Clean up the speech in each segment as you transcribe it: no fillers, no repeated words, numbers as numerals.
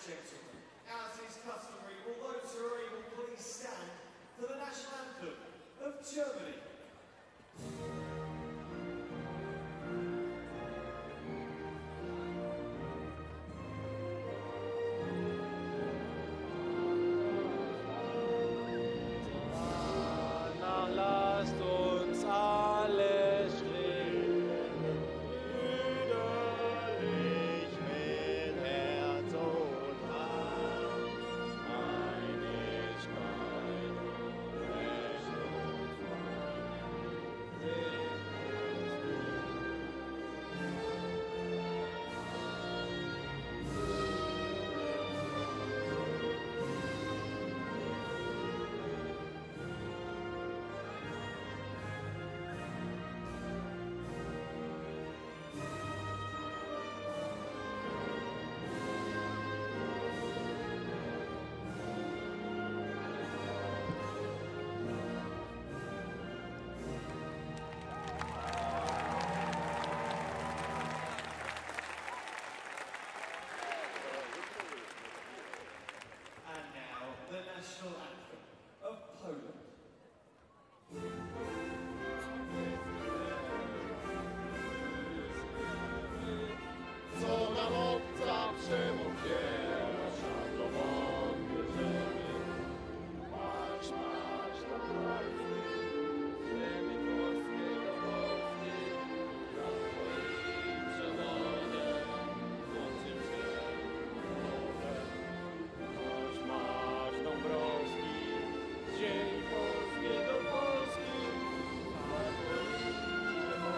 gentlemen, as is customary, will those who are able please stand for the national anthem of Germany? Lasst uns alle stehen, brüderlich mit Herz und Hand, Einigkeit, Recht und Freiheit, the national anthem of Poland. co nam obca przemoc pierwsza do wody ziemi. Marsz, marsz do Polski, ziemi polskiej do Polski, za twoim przewodem, mocnym się rodem. Marsz, marsz Dąbrowski, z ziemi polskiej do Polski, za twoim przewodem.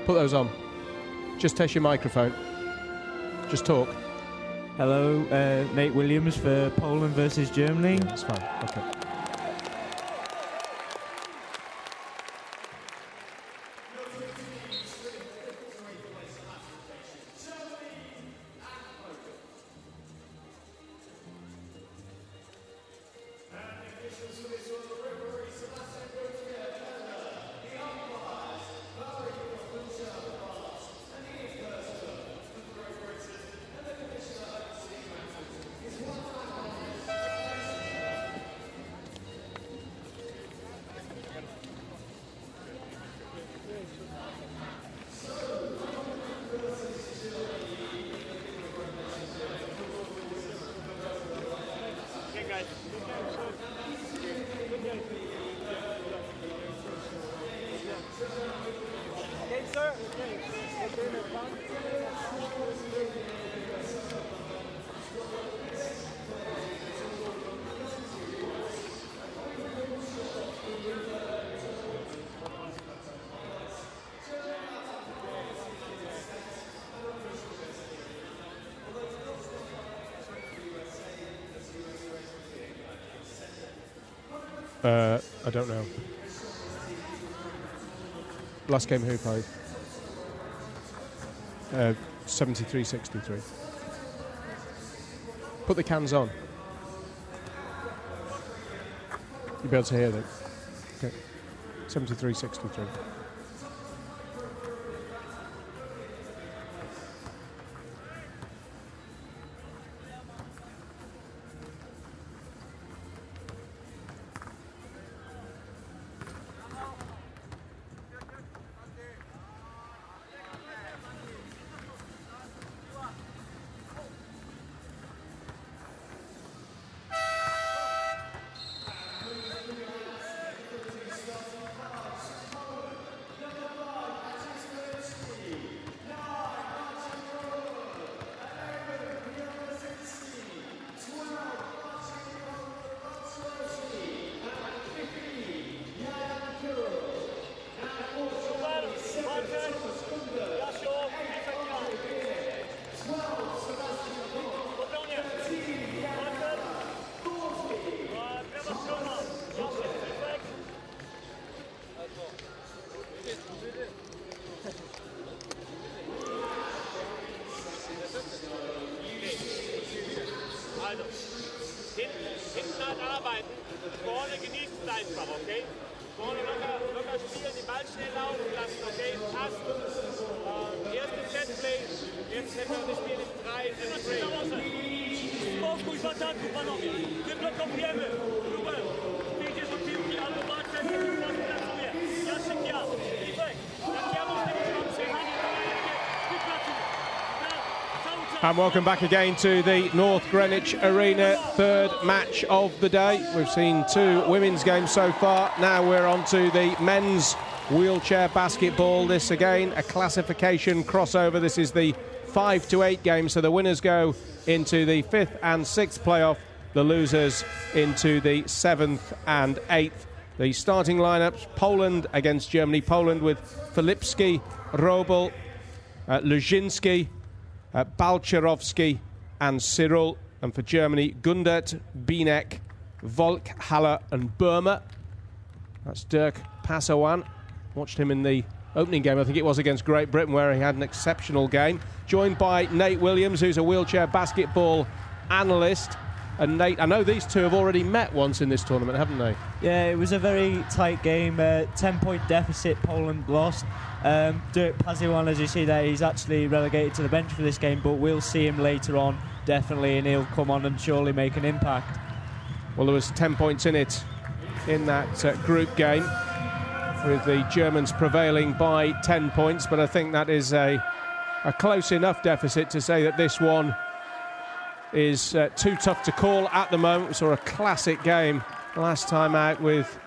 Put those on. Just test your microphone. Just talk. Hello, Nate Williams for Poland versus Germany. Yeah, that's fine. Okay. I don't know. Last game who played? 73-63. Put the cans on. You'll be able to hear them. Okay. 73-63. hinten halt arbeiten. Vorne genießt es einfach, okay? Vorne locker spielen, den Ball schnell laufen lassen, okay? Passt. Erste Setplay, jetzt hätten wir das Spiel in 3 Setplay. Spokój w ataku, panowie! Wyblokowujemy! Próbę! Wyjdziesz do piłki albo Marcel pracuje. Jaszek ja. Iwek, jak ja muszę mieć przejechanie, to najlepiej wypracuję. And welcome back again to the North Greenwich Arena third match of the day. We've seen 2 women's games so far. Now we're on to the men's wheelchair basketball. This again, a classification crossover. This is the 5 to 8 game, so the winners go into the 5th and 6th playoff, the losers into the 7th and 8th. The starting lineups: Poland against Germany. Poland with Filipski, Robel, Lujinski, Balcerowski and Cyril. And for Germany, Gundert, Binek, Volk, Haller and Burma. That's Dirk Passowan. Watched him in the opening game, I think it was against Great Britain, where he had an exceptional game. Joined by Nate Williams, who's a wheelchair basketball analyst. And Nate, I know these two have already met once in this tournament, haven't they? Yeah, it was a very tight game. 10-point deficit, Poland lost. Dirk Passowan, as you see there, he's actually relegated to the bench for this game, but we'll see him later on, definitely, and he'll come on and surely make an impact. Well, there was 10 points in it in that group game, with the Germans prevailing by 10 points, but I think that is a close enough deficit to say that this one is too tough to call at the moment. We saw a classic game last time out with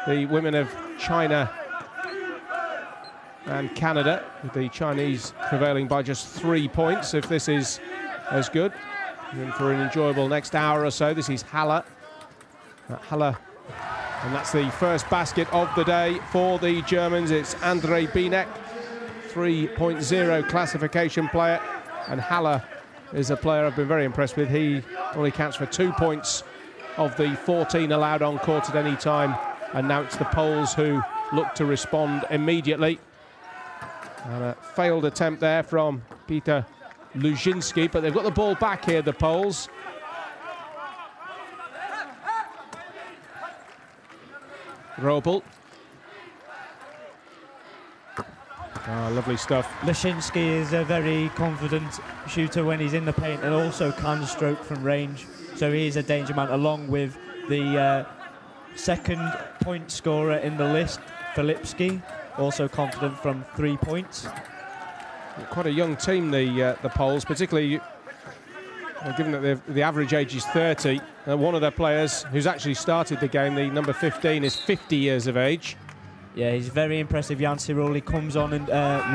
the women of China and Canada, with the Chinese prevailing by just 3 points. If this is as good, and for an enjoyable next hour or so. This is Haller. Haller. And that's the first basket of the day for the Germans. It's Andrei Binek, 3.0 classification player. And Haller is a player I've been very impressed with. He only counts for 2 points of the 14 allowed on court at any time. And now it's the Poles who look to respond immediately. And a failed attempt there from Peter Lujinski, but they've got the ball back here, the Poles. Robel. Lovely stuff. Leszczynski is a very confident shooter when he's in the paint, and also can stroke from range. So he is a danger man, along with the second point scorer in the list, Filipski, also confident from 3 points. Quite a young team, the Poles, particularly given that the average age is 30. One of their players who's actually started the game, the number 15, is 50 years of age. Yeah, he's very impressive, Jan Cyril. He comes on and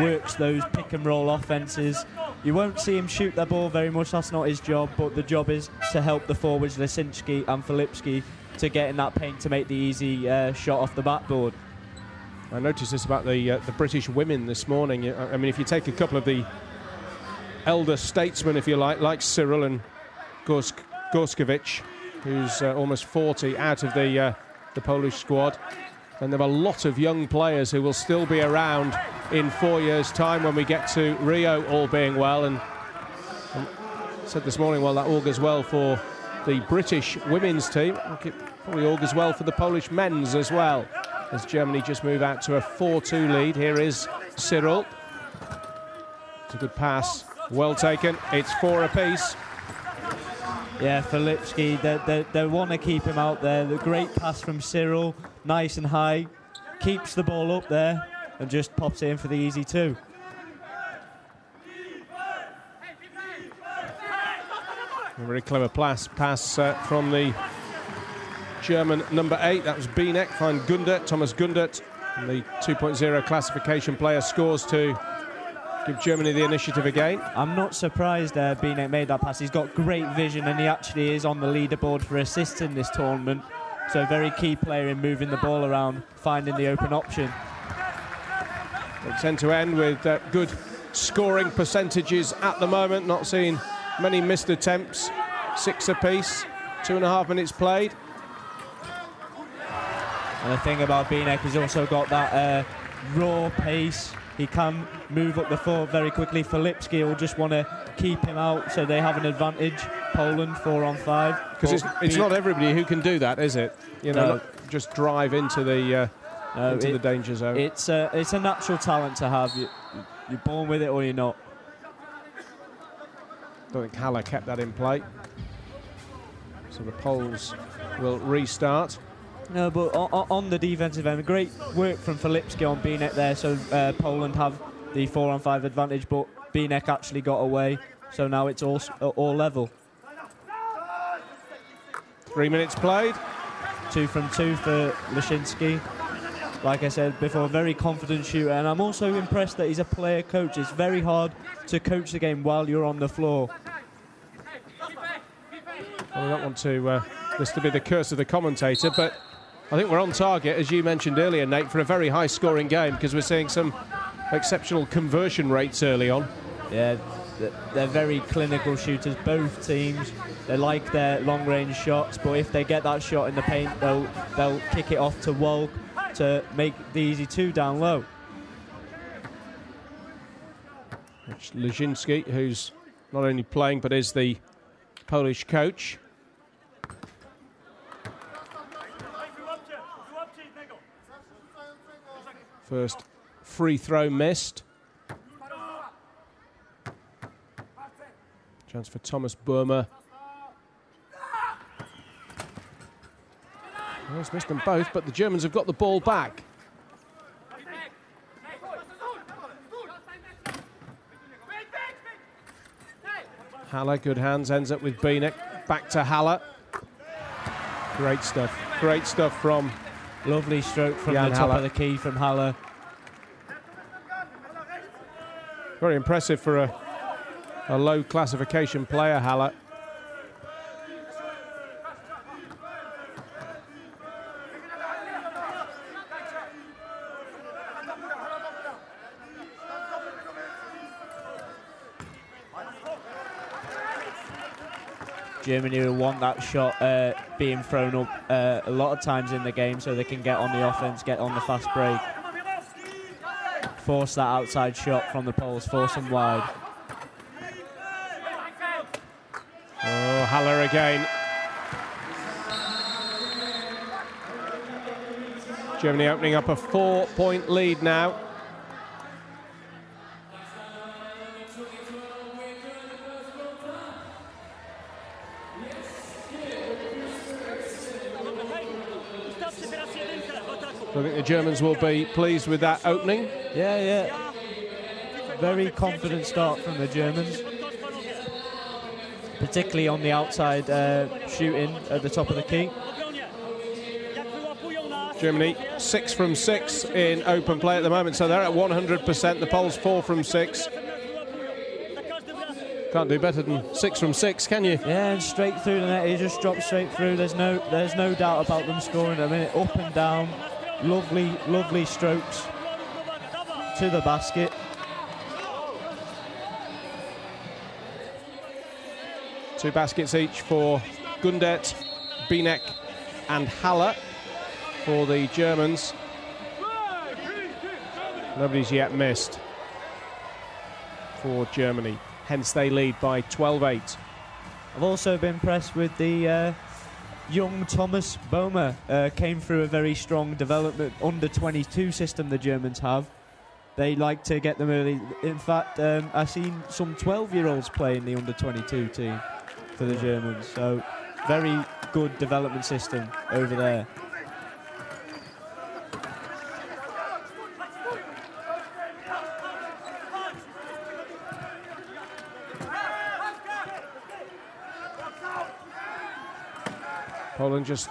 works those pick-and-roll offences. You won't see him shoot the ball very much, that's not his job, but the job is to help the forwards, Leszczynski and Filipski, to get in that paint to make the easy shot off the backboard. I noticed this about the British women this morning. I mean, if you take a couple of the elder statesmen, if you like Cyril and Gorskiewicz, who's almost 40, out of the Polish squad, and there are a lot of young players who will still be around in 4 years' time when we get to Rio, all being well. And I said this morning, well, that augurs well for the British women's team. I think it probably augurs well for the Polish men's as well, as Germany just move out to a 4-2 lead. Here is Cyril. It's a good pass. Well taken. It's 4 apiece. Yeah, Filipski, they want to keep him out there. The great pass from Cyril, nice and high. Keeps the ball up there and just pops it in for the easy 2. A very clever pass from the German number 8. That was Binek. Find Gundert, Thomas Gundert. And the 2.0 classification player scores to give Germany the initiative again. I'm not surprised Binek made that pass. He's got great vision, and he actually is on the leaderboard for assists in this tournament. So a very key player in moving the ball around, finding the open option. It's end-to-end with good scoring percentages at the moment. Not seeing many missed attempts. 6 apiece, 2.5 minutes played. And the thing about Binek, he's also got that raw pace. He can move up the floor very quickly. Filipski will just want to keep him out, so they have an advantage. Poland 4-on-5. Because it's not everybody who can do that, is it? You know, No. just drive into the the danger zone. It's a natural talent to have. You're born with it or you're not. I don't think Haller kept that in play. So the Poles will restart. No, but on the defensive end, great work from Filipski on Binek there, so Poland have the 4-on-5 advantage, but Binek actually got away, so now it's all level. 3 minutes played. 2 from 2 for Leshinsky. Like I said before, very confident shooter, and I'm also impressed that he's a player coach. It's very hard to coach the game while you're on the floor. Well, we don't want this to be the curse of the commentator, but I think we're on target, as you mentioned earlier, Nate, for a very high-scoring game, because we're seeing some exceptional conversion rates early on. Yeah, they're very clinical shooters, both teams. They like their long-range shots, but if they get that shot in the paint, they'll kick it off to Wolk to make the easy 2 down low. It's Leshinsky, who's not only playing, but is the Polish coach. First free throw missed. Chance for Thomas Burma. Well, he's missed them both, but the Germans have got the ball back. Haller, good hands, ends up with Binek. Back to Haller. Great stuff from Lovely stroke from Jan the top Haller. of the key from Haller. Very impressive for a low classification player, Haller. Germany will want that shot being thrown up a lot of times in the game so they can get on the offense, get on the fast break. Force that outside shot from the Poles, force them wide. Oh, Haller again. Germany opening up a 4-point lead now. I think the Germans will be pleased with that opening. Yeah. Very confident start from the Germans. Particularly on the outside shooting at the top of the key. Germany 6 from 6 in open play at the moment, so they're at 100%. The Poles 4 from 6. Can't do better than 6 from 6, can you? Yeah, and straight through the net. He just dropped straight through. There's no doubt about them scoring. I mean, up and down. Lovely strokes to the basket. Two baskets each for Gundet, Binek and Haller for the Germans. Nobody's yet missed for Germany. Hence they lead by 12-8. I've also been impressed with the young Thomas Boma. Came through a very strong development under-22 system the Germans have. They like to get them early. In fact, I've seen some 12-year-olds play in the under-22 team for the Germans. So very good development system over there. Poland just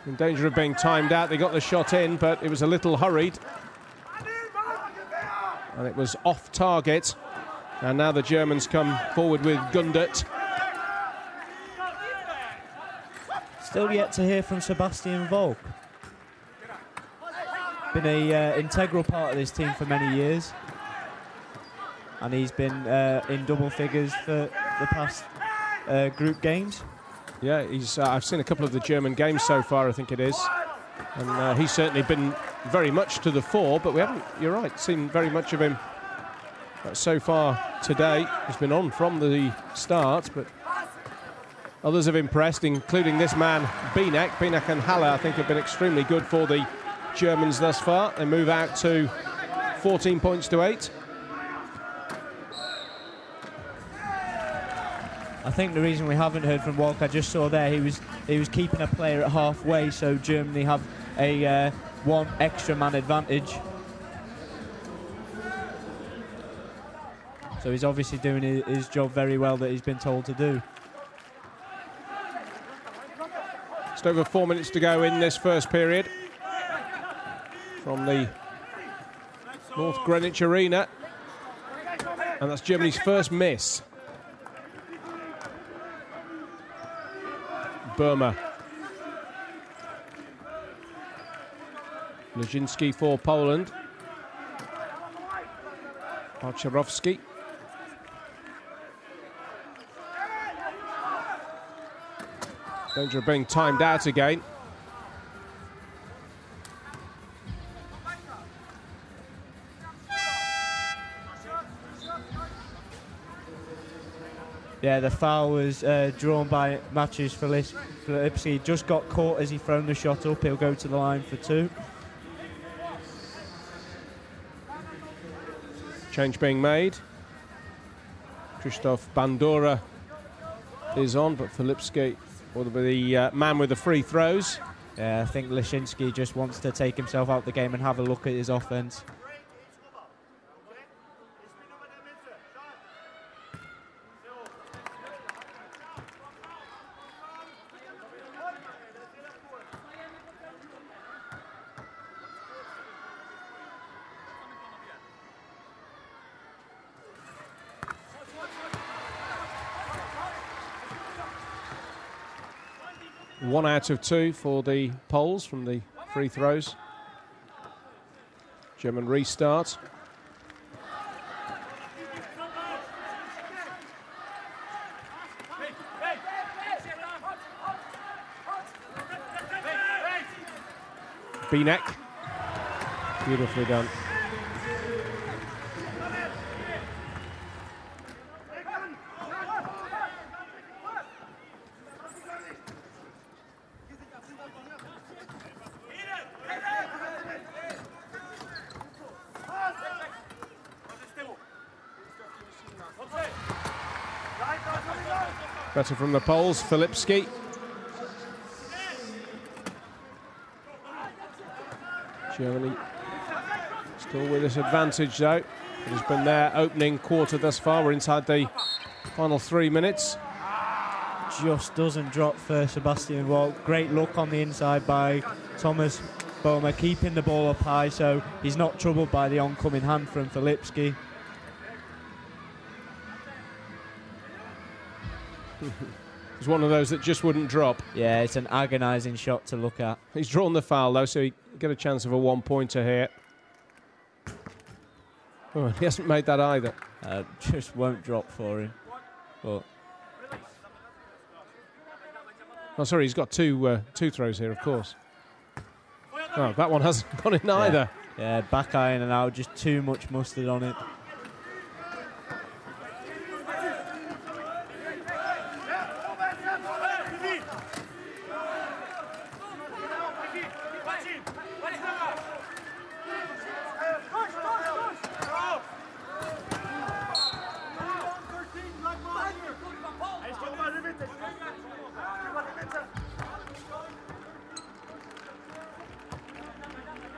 in danger of being timed out. They got the shot in, but it was a little hurried. And it was off target. And now the Germans come forward with Gundet. Still yet to hear from Sebastian Volk. Been an integral part of this team for many years. And he's been in double figures for the past group games. Yeah, I've seen a couple of the German games so far, I think it is. And he's certainly been very much to the fore, but we haven't, you're right, seen very much of him so far today. He's been on from the start, but others have impressed, including this man, Binek. Binek and Haller, I think, have been extremely good for the Germans thus far. They move out to 14 points to 8. I think the reason we haven't heard from Walk, I just saw there, he was keeping a player at halfway, so Germany have a one extra man advantage. So he's obviously doing his job very well that he's been told to do. Just over 4 minutes to go in this first period from the North Greenwich Arena, and that's Germany's first miss. Burma. Leszczynski for Poland. Archerowski. Danger of being timed out again. Yeah, the foul was drawn by Matthews Filipski. Just got caught as he thrown the shot up. He'll go to the line for 2. Change being made. Krzysztof Bandura is on, but Filipski will be the man with the free throws. Yeah, I think Leszczynski just wants to take himself out the game and have a look at his offense. One out of 2 for the Poles from the free throws. German restart. Binek. Beautifully done. Better from the Poles, Filipski. Germany still with this advantage though. It has been their opening quarter thus far. We're inside the final 3 minutes. Just doesn't drop for Sebastian Walk. Great look on the inside by Thomas Boma, keeping the ball up high, so he's not troubled by the oncoming hand from Filipski. It's one of those that just wouldn't drop. Yeah, it's an agonising shot to look at. He's drawn the foul though, so he get a chance of a 1-pointer here. Oh, he hasn't made that either. Just won't drop for him. But oh, sorry, he's got two throws here, of course. Oh, that one hasn't gone in either. Yeah, back iron and out, just too much mustard on it.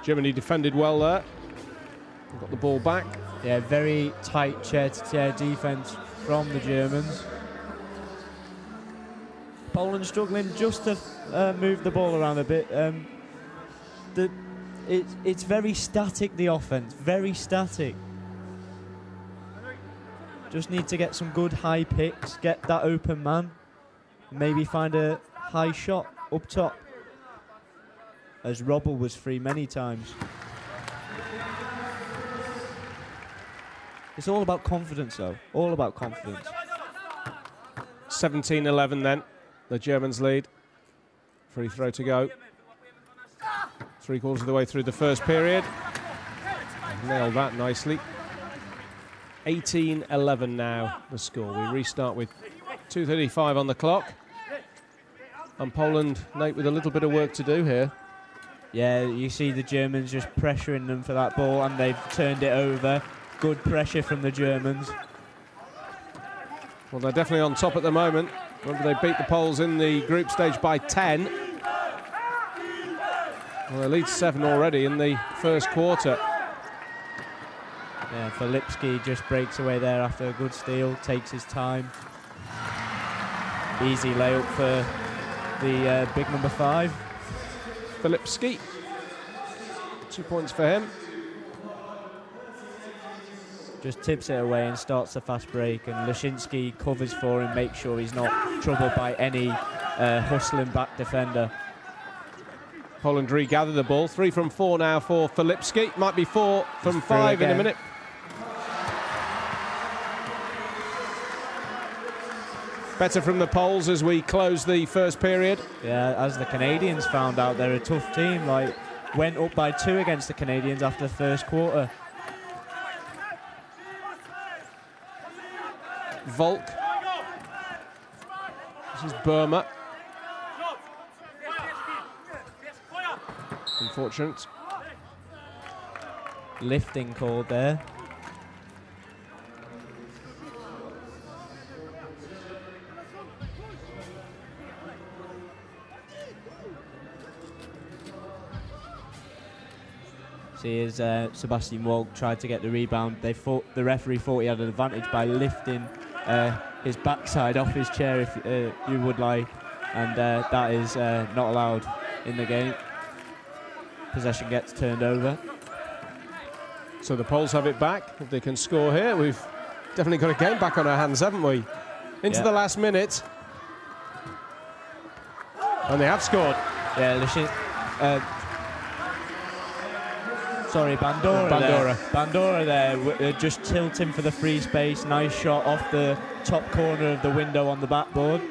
Germany defended well there. Got the ball back. Yeah, very tight chair-to-chair defence from the Germans. Poland struggling just to move the ball around a bit. It's very static, the offence, very static. Just need to get some good high picks, get that open man, maybe find a high shot up top, as Robble was free many times. It's all about confidence, though. All about confidence. 17-11 then. The Germans lead. Free throw to go. 3/4 of the way through the first period. Nailed that nicely. 18-11 now, the score. We restart with 2:35 on the clock. And Poland, Nate, with a little bit of work to do here. Yeah, you see the Germans just pressuring them for that ball, and they've turned it over. Good pressure from the Germans. Well, they're definitely on top at the moment. Remember, they beat the Poles in the group stage by 10. Well, they lead 7 already in the first quarter. Yeah, Filipski just breaks away there after a good steal, takes his time. Easy layup for the big number 5. Filipski. 2 points for him. Just tips it away and starts the fast break, and Leshinsky covers for him, makes sure he's not troubled by any hustling back defender. Poland regather the ball. 3 from 4 now for Filipski. Might be 4 from 5 in a minute. Better from the Poles as we close the first period. Yeah, as the Canadians found out, they're a tough team. Like, went up by 2 against the Canadians after the first quarter. Volk. This is Burma. Unfortunate. Lifting called there. See, as Sebastian Wolk tried to get the rebound, the referee thought he had an advantage by lifting his backside off his chair, if you would like, and that is not allowed in the game. Possession gets turned over. So the Poles have it back. If they can score here, we've definitely got a game back on our hands, haven't we? Into the last minute. And they have scored. Yeah, Bandora. Bandora there, just tilting for the free space. Nice shot off the top corner of the window on the backboard.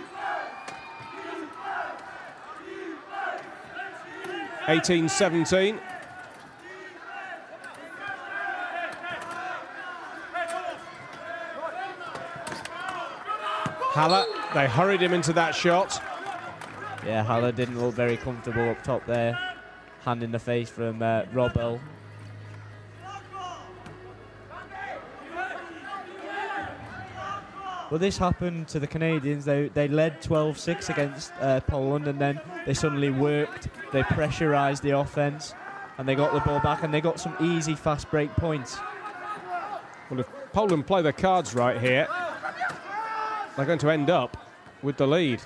18-17. Haller, they hurried him into that shot. Yeah, Haller didn't look very comfortable up top there. Hand in the face from Robel. Well, this happened to the Canadians. They led 12-6 against Poland, and then they suddenly worked. They pressurised the offence, and they got the ball back, and they got some easy fast break points. Well, if Poland play their cards right here, they're going to end up with the lead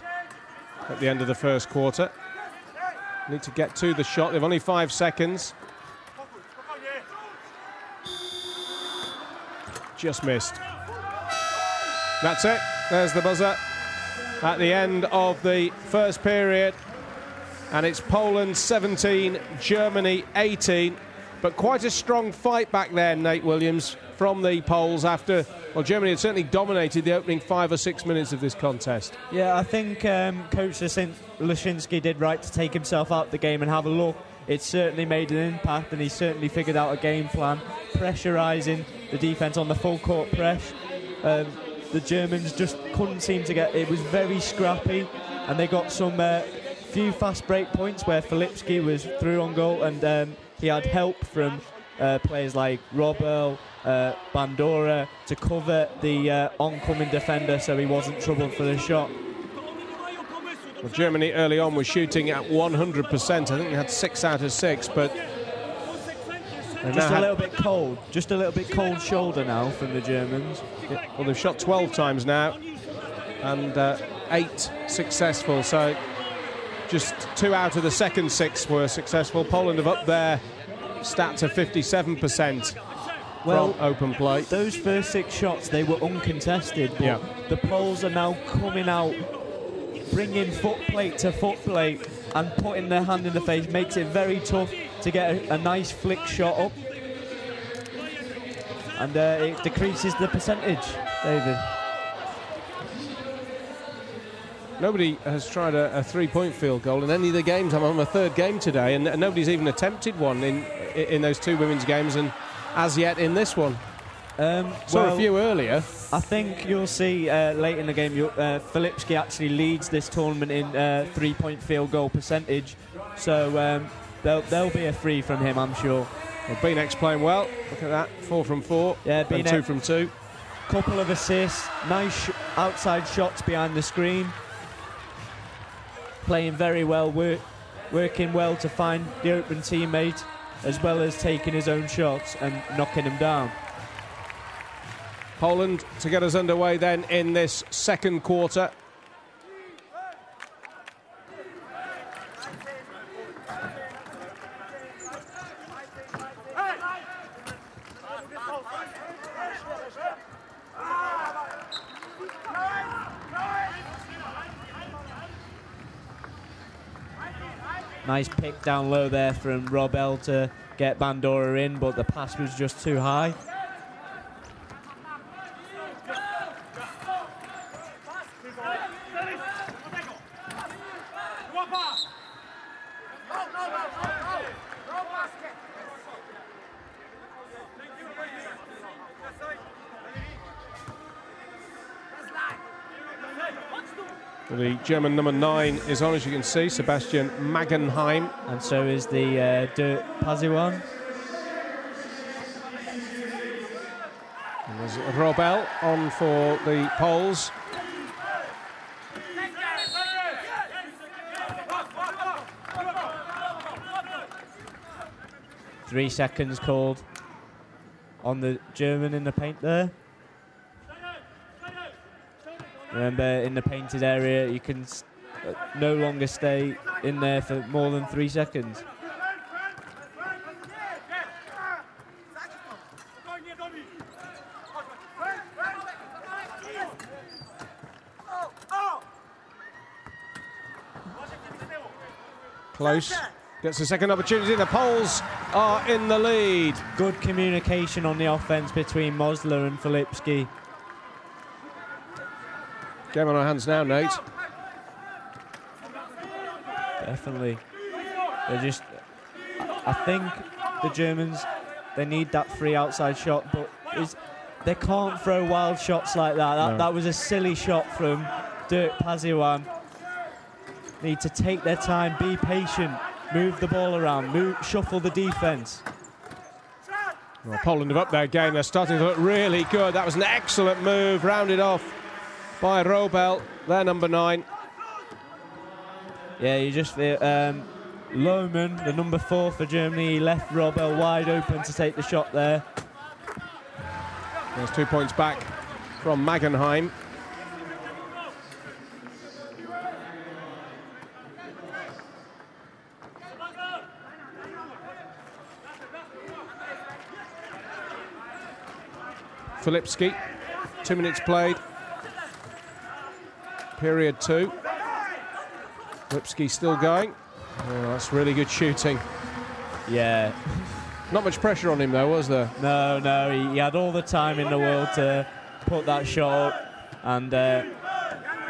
at the end of the first quarter. Need to get to the shot. They've only 5 seconds. Just missed. That's it. There's the buzzer at the end of the first period. And it's Poland 17, Germany 18. But quite a strong fight back there, Nate Williams, from the Poles after, well, Germany had certainly dominated the opening 5 or 6 minutes of this contest. Yeah, I think Coach Leshinsky did right to take himself out of the game and have a look. It certainly made an impact, and he certainly figured out a game plan, pressurising the defence on the full court press. The Germans just couldn't seem to get... It was very scrappy, and they got some few fast break points where Filipski was through on goal, and he had help from players like Robel, Bandora to cover the oncoming defender, so he wasn't troubled for the shot. Well, Germany early on was shooting at 100%. I think they had 6 out of 6, but... Just a little bit cold. Just a little bit cold shoulder now from the Germans. Yeah, well, they've shot 12 times now, and 8 successful, so just 2 out of the second 6 were successful. Poland have upped their stat to 57% from open play. Those first 6 shots, they were uncontested, but the Poles are now coming out, bringing foot plate to foot plate and putting their hand in the face. Makes it very tough to get a nice flick shot up, and it decreases the percentage, David. Nobody has tried a three-point field goal in any of the games. I'm on my third game today, and nobody's even attempted one in those two women's games, and as yet in this one. Saw a few earlier. I think you'll see late in the game, Filipski actually leads this tournament in three-point field goal percentage, so there'll be a free from him, I'm sure. Well, Beanek's playing well. Look at that, 4 from 4, yeah, and 2 from 2. Couple of assists, nice outside shots behind the screen. Playing very well, working well to find the open teammate, as well as taking his own shots and knocking him down. Poland to get us underway then in this second quarter. Nice pick down low there from Robel to get Bandora in, but the pass was just too high. The German number 9 is on, as you can see, Sebastian Magenheim. And so is the Dirk Paziwan. And there's Robel on for the Poles. Three seconds called on the German in the paint there. Remember, in the painted area, you can no longer stay in there for more than 3 seconds. Close. Gets a second opportunity. The Poles are in the lead. Good communication on the offense between Mosler and Filipski. Game on our hands now, Nate. Definitely. I think the Germans, they need that free outside shot, but they can't throw wild shots like that. No. That was a silly shot from Dirk Paziwan. Need to take their time, be patient, move the ball around, shuffle the defense. Well, Poland have upped their game. They're starting to look really good. That was an excellent move, rounded off by Robel, their number 9. Yeah, you just feel Lohmann, the number 4 for Germany, left Robel wide open to take the shot there. There's 2 points back from Magenheim. Filipski, 2 minutes played. Period 2. Lipski still going. Oh, that's really good shooting. Yeah. Not much pressure on him though, was there? No, he had all the time in the world to put that shot up and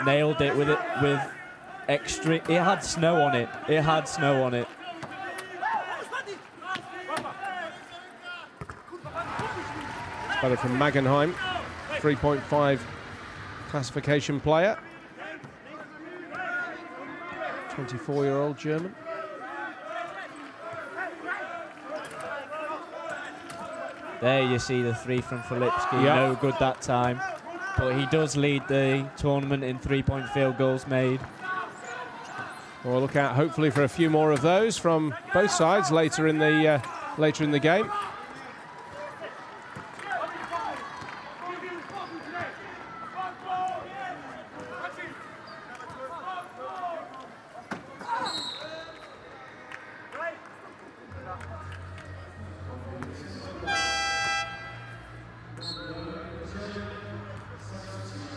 nailed it with extra. It had snow on it. It had snow on it. Better from Magenheim, 3.5 classification player. 24-year-old German. There you see the 3 from Filipski. Yep. No good that time. But he does lead the tournament in three-point field goals made. We'll look out hopefully for a few more of those from both sides later in the game.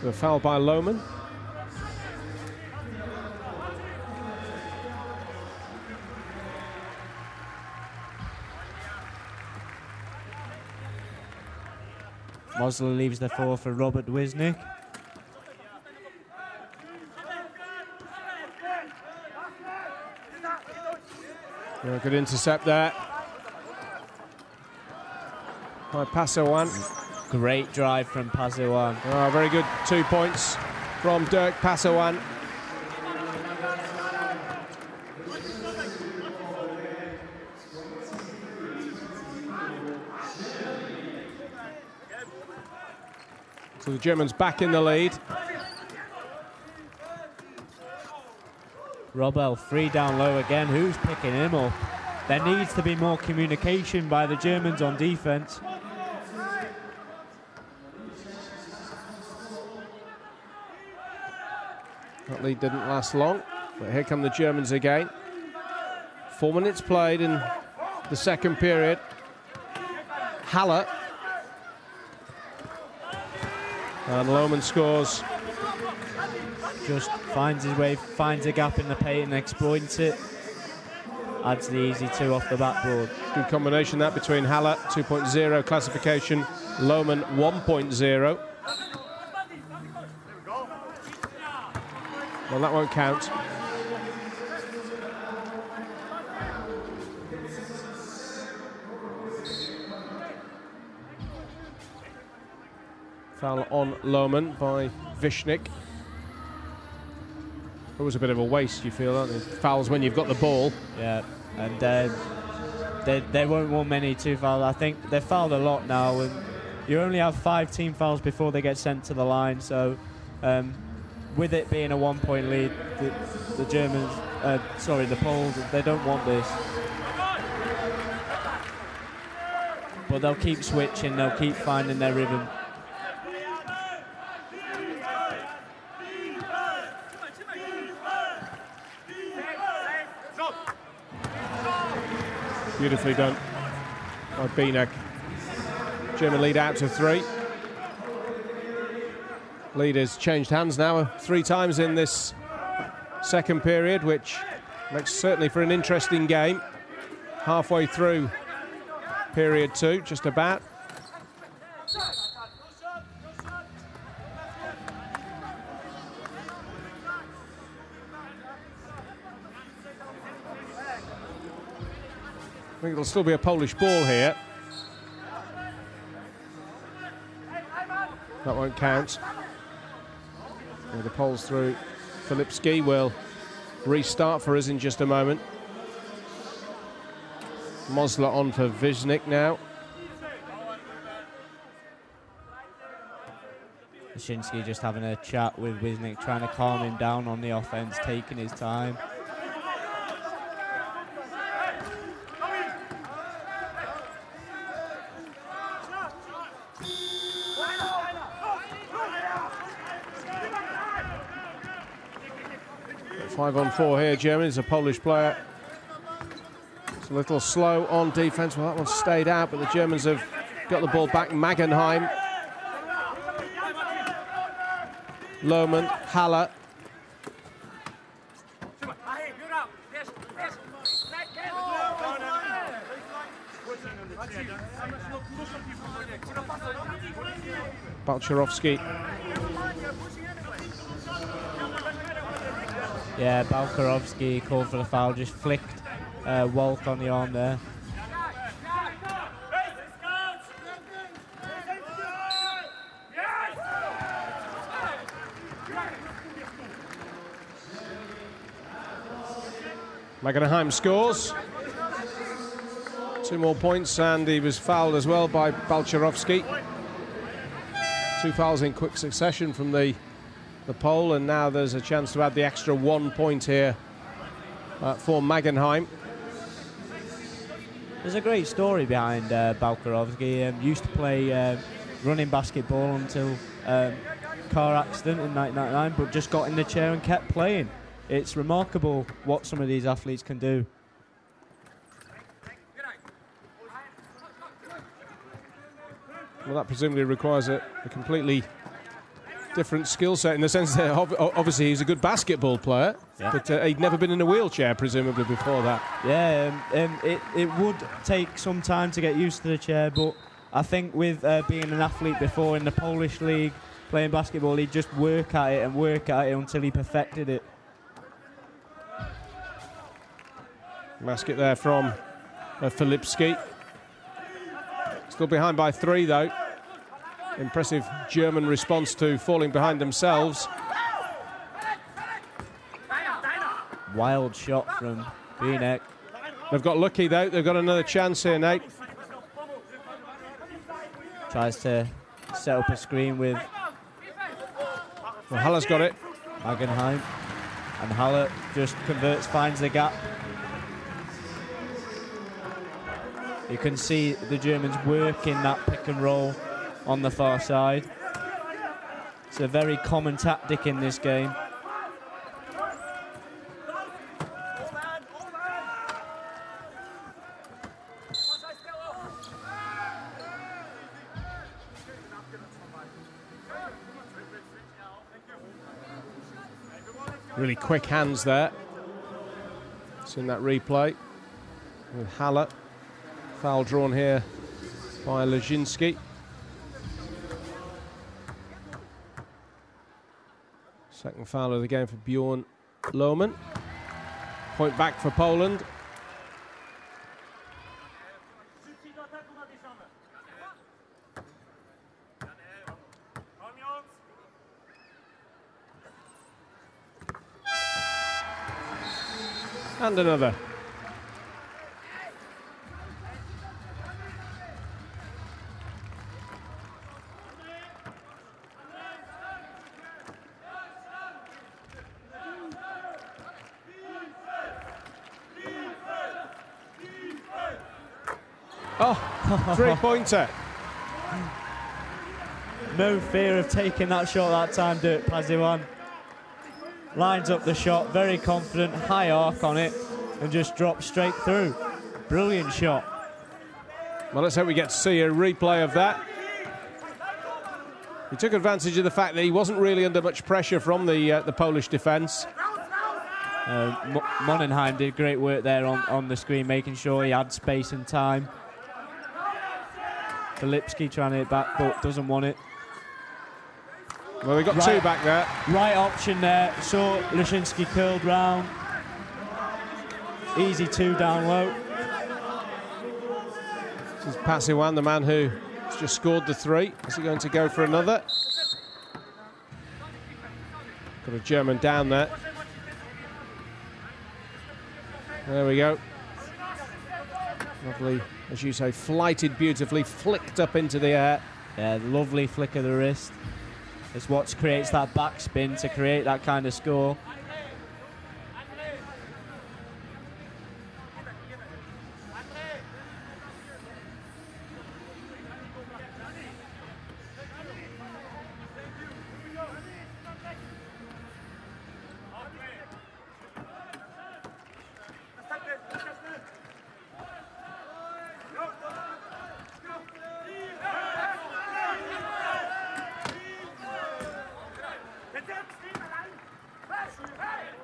The foul by Lohmann. Mosler leaves the 4 for Robert Wisnik. Yeah, good intercept there by Pasawan. Great drive from Pasawan. Oh, very good 2 points from Dirk Pasawan. So the Germans back in the lead. Robel, 3 down low again. Who's picking him up? There needs to be more communication by the Germans on defense. That lead didn't last long, but here come the Germans again. 4 minutes played in the second period. Haller. And Lohmann scores. Just finds his way, finds a gap in the paint and exploits it. Adds the easy 2 off the backboard. Good combination that between Haller, 2.0 classification, Lohmann 1.0. Well, that won't count. Foul on Lohmann by Vishnik. Always a bit of a waste, you feel, aren't they? Fouls when you've got the ball. Yeah, and they won't want many 2 fouls. I think they've fouled a lot now, and you only have 5 team fouls before they get sent to the line. So, with it being a 1 point lead, the Germans, the Poles, they don't want this. But they'll keep switching, they'll keep finding their rhythm. Beautifully done by Bienek. German lead out to 3. Lead has changed hands now 3 times in this second period, which makes certainly for an interesting game. Halfway through period 2, just about. I think it'll still be a Polish ball here. That won't count. The Poles through. Filipski will restart for us in just a moment. Mosler on for Viznik now. Shinsky just having a chat with Wisnik, trying to calm him down on the offense, taking his time. Five on 4 here, Germany. Is a Polish player. It's a little slow on defense. Well, that one stayed out, but the Germans have got the ball back. Magenheim. Lohmann, Haller. Balcherovsky. Yeah, Balcherovsky called for the foul, just flicked Walk on the arm there. Magenheim scores. 2 more points, and he was fouled as well by Balcherovsky. 2 fouls in quick succession from the Pole, and now there's a chance to add the extra 1 point here for Magenheim. There's a great story behind Balcherovsky. Used to play running basketball until car accident in 1999, but just got in the chair and kept playing. It's remarkable what some of these athletes can do. Well, that presumably requires a completely different skill set in the sense that obviously he's a good basketball player, yeah, but he'd never been in a wheelchair presumably before that. Yeah, it would take some time to get used to the chair, but I think with being an athlete before in the Polish league, playing basketball, he'd just work at it and work at it until he perfected it. Basket there from Filipski. Still behind by 3, though. Impressive German response to falling behind themselves. Wild shot from Binek. They've got lucky, though. They've got another chance here, Nate. Tries to set up a screen with... Well, Haller's got it. Hagenheim. And Haller just converts, finds the gap. You can see the Germans working that pick and roll on the far side. It's a very common tactic in this game. Really quick hands there. Seen that replay with Haller. Foul drawn here by Lezinski. Second foul of the game for Bjorn Lohmann. Point back for Poland. And another. Oh, three-pointer. No fear of taking that shot that time, Dirk Paziwan. Lines up the shot, very confident, high arc on it, and just drops straight through. Brilliant shot. Well, let's hope we get to see a replay of that. He took advantage of the fact that he wasn't really under much pressure from the Polish defence. Monenheim did great work there on the screen, making sure he had space and time. Filipski trying to hit back, but doesn't want it. Well, we got two back there. Right option there. Saw Lezinski curled round. Easy 2 down low. This is Paziwan, the man who has just scored the 3. Is he going to go for another? Got a German down there. There we go. Lovely, as you say, flighted beautifully, flicked up into the air. Yeah, lovely flick of the wrist. It's what creates that backspin to create that kind of score.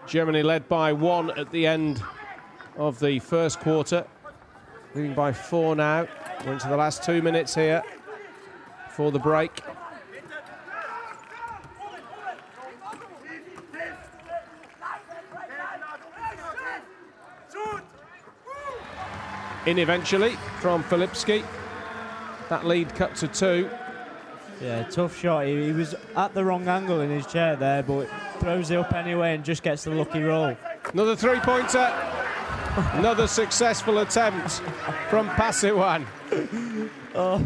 Germany led by 1 at the end of the first quarter. Leading by 4 now. We're into the last 2 minutes here for the break. In eventually from Filipski. That lead cut to 2. Yeah, tough shot. He was at the wrong angle in his chair there, but throws it up anyway and just gets the lucky roll. Another 3-pointer. Another successful attempt from Paziwan. Oh,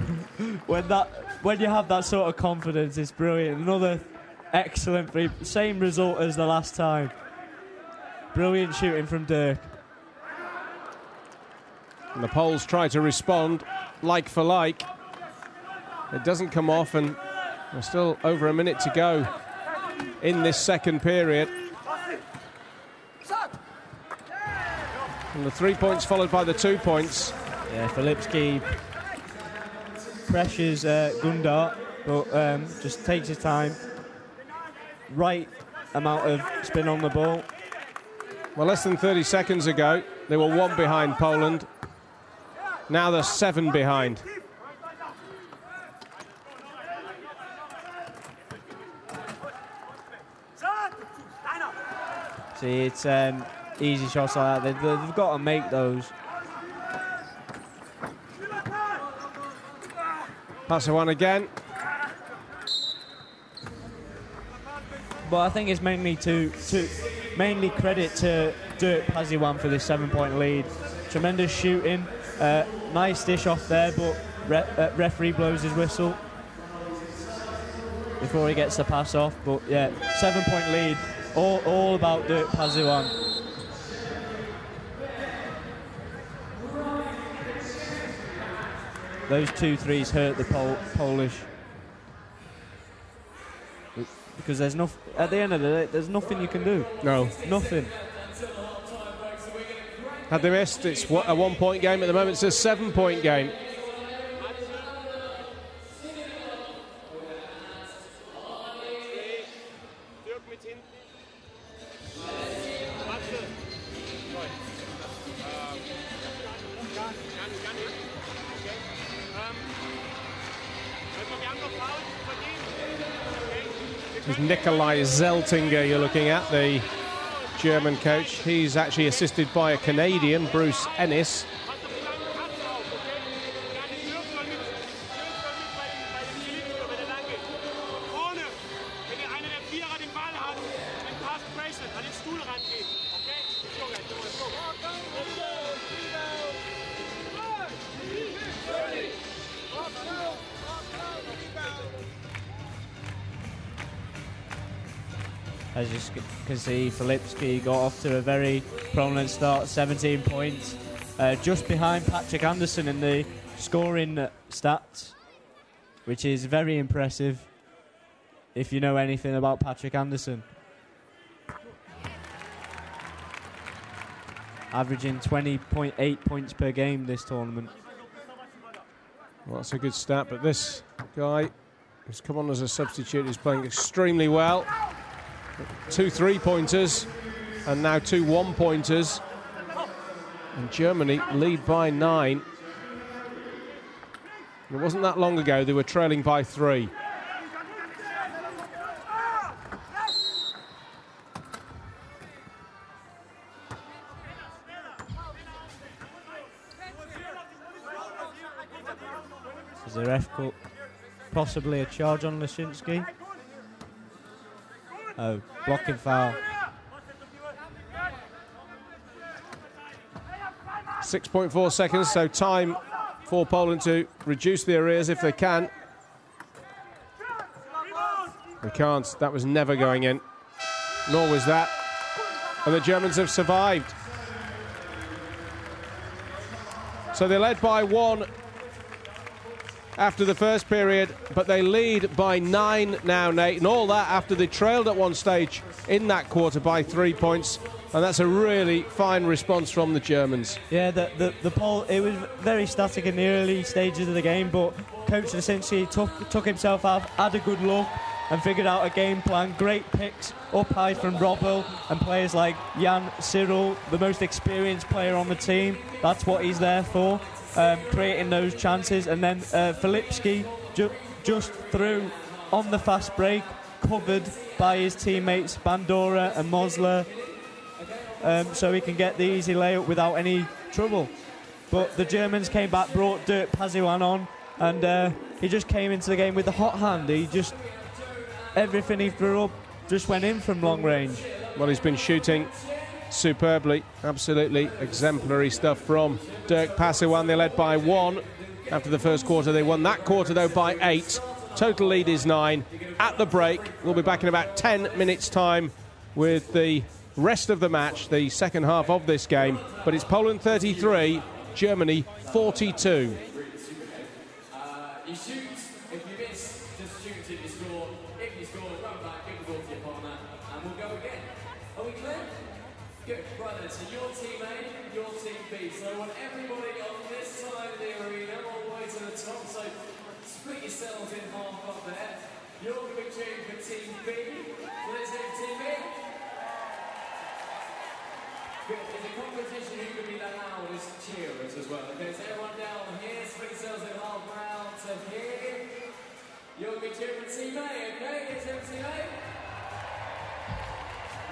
when you have that sort of confidence, it's brilliant. Another excellent free. Same result as the last time. Brilliant shooting from Dirk. And the Poles try to respond like for like. It doesn't come off, and there's still over a minute to go in this second period. And the 3 points followed by the 2 points. Yeah, Filipski pressures Gundar, but just takes his time. Right amount of spin on the ball. Well, less than 30 seconds ago, they were 1 behind Poland. Now they're 7 behind. See, it's easy shots like that. They've got to make those. Pass one again. But I think it's mainly mainly credit to Dirk Pasiwan for this 7-point lead. Tremendous shooting, nice dish off there, but referee blows his whistle before he gets the pass off. But yeah, 7-point lead, all about Dirk Pasiwan. Those 2 threes hurt the Polish. Because there's no, at the end of the day, there's nothing you can do. No. Nothing. Had they missed, it's a 1-point game. At the moment, it's a 7-point game. This is Nikolai Zeltinger you're looking at, the German coach. He's actually assisted by a Canadian, Bruce Ennis. As you can see, Filipski got off to a very prominent start, 17 points, just behind Patrick Anderson in the scoring stats, which is very impressive if you know anything about Patrick Anderson. Averaging 20.8 points per game this tournament. Well, that's a good stat, but this guy who's come on as a substitute is playing extremely well. 2 3-pointers and now 2 1-pointers, and Germany lead by 9. It wasn't that long ago they were trailing by 3. Is the ref called possibly a charge on Leshinsky? Oh, blocking foul. 6.4 seconds, so time for Poland to reduce the arrears if they can. They can't. That was never going in. Nor was that. And the Germans have survived. So they led by 1 after the first period, but they lead by 9 now, Nate, and all that after they trailed at one stage in that quarter by 3 points, and that's a really fine response from the Germans. Yeah, the poll, it was very static in the early stages of the game, but Coach essentially took himself out, had a good look, and figured out a game plan. Great picks up high from Robel and players like Jan Cyril, the most experienced player on the team. That's what he's there for. Creating those chances, and then Filipski just threw on the fast break, covered by his teammates Bandora and Mosler, so he can get the easy layup without any trouble. But the Germans came back, brought Dirk Pasiwan on, and he just came into the game with the hot hand. He just, everything he threw up just went in from long range. Well, he's been shooting superbly, absolutely exemplary stuff from Dirk Pasiwan. They led by 1 after the first quarter. They won that quarter, though, by 8. Total lead is 9. At the break, we'll be back in about 10 minutes' time with the rest of the match, the second half of this game. But it's Poland 33, Germany 42. You shoot, if you miss, just shoot if you score. If you score, run back, give the ball to your partner, and we'll go again. Are we clear? Good. Right then, so your team A, your team B. So I want everybody on this side of the arena all the way to the top. So split yourselves in half up there. You're going to be cheering for team B. Let's have team B. Good. There's a competition who can be the loudest cheerers as well. Okay, so everyone down here, split yourselves in half round to here. You're going to be cheering for team A, okay? Let's have team A.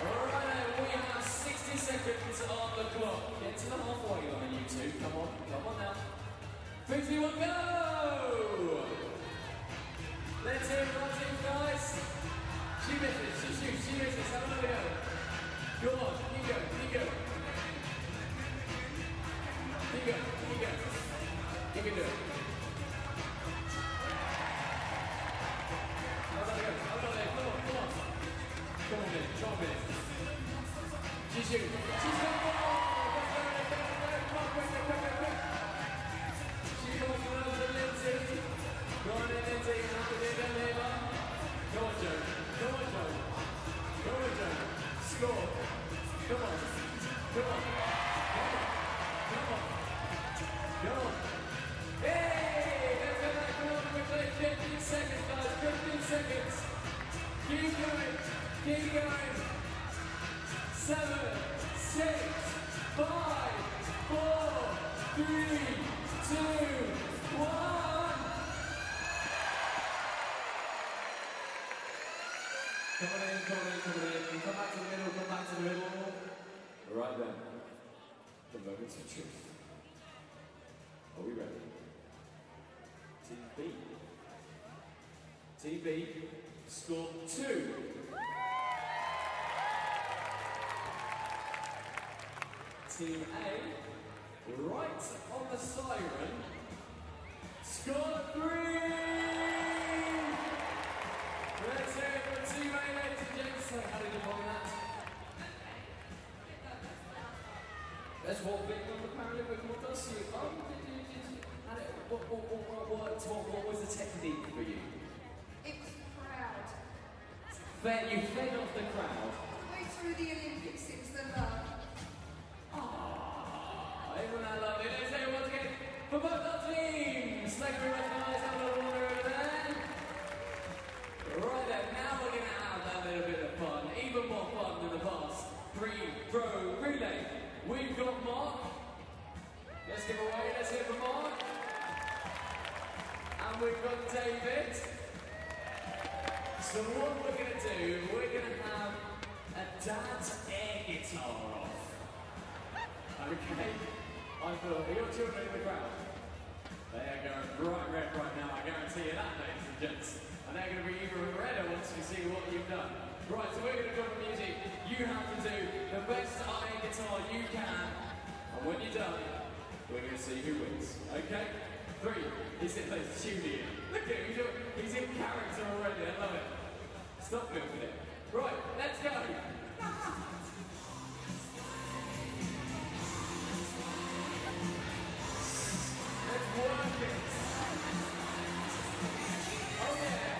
Alright, we have 6 60 seconds on the clock. Get to the halfway line, you two. Come on now. 3, 2, 1, go! Let's hear it, one team, guys. She misses, she shoots, she misses. Have another go. Go on, keep going. Keep going. You can do it. Have another go. Come on. Come on, minute. She shoots. She's got the ball. Come on, quick. She goes to Lindsay. Go on, Lindsay. Go on, Joe. Score. Come on. Hey! Let's go back quickly. 15 seconds, guys. 15 seconds. Keep going. 7, 6, 5, 4, 3, 2, 1. Come on in. Come back to the middle. Right then. The moments of truth. Are we ready? Team B scored 2. Team A, right on the siren, scored 3! Let's hear it for Team A, ladies and gents. So how did you find that? That's what being on the Paralympic Movement does to you. What was the technique for you? It was the crowd. You fed off the crowd. Way through the Olympics, it was the love. Isn't that lovely? Let's say it once again for both our teams. Thank you very much, guys. Have a little water over there. Right then, now we're going to have that little bit of fun. Even more fun than the past. 3-throw relay. We've got Mark. Let's give away. Let's hear from Mark. And we've got David. So what we're going to do, we're going to have a dad's air guitar off. Okay? I thought, are your children in the crowd? They are going bright red right now, I guarantee you that, ladies and gents. And they're going to be even redder once you see what you've done. Right, so we're going to drop the music. You have to do the best air guitar you can. And when you're done, we're going to see who wins. Okay? 3, he's in the studio. Look at him, he's in character already, I love it. Stop moving it. Right, let's go. Let's work it. Oh yeah.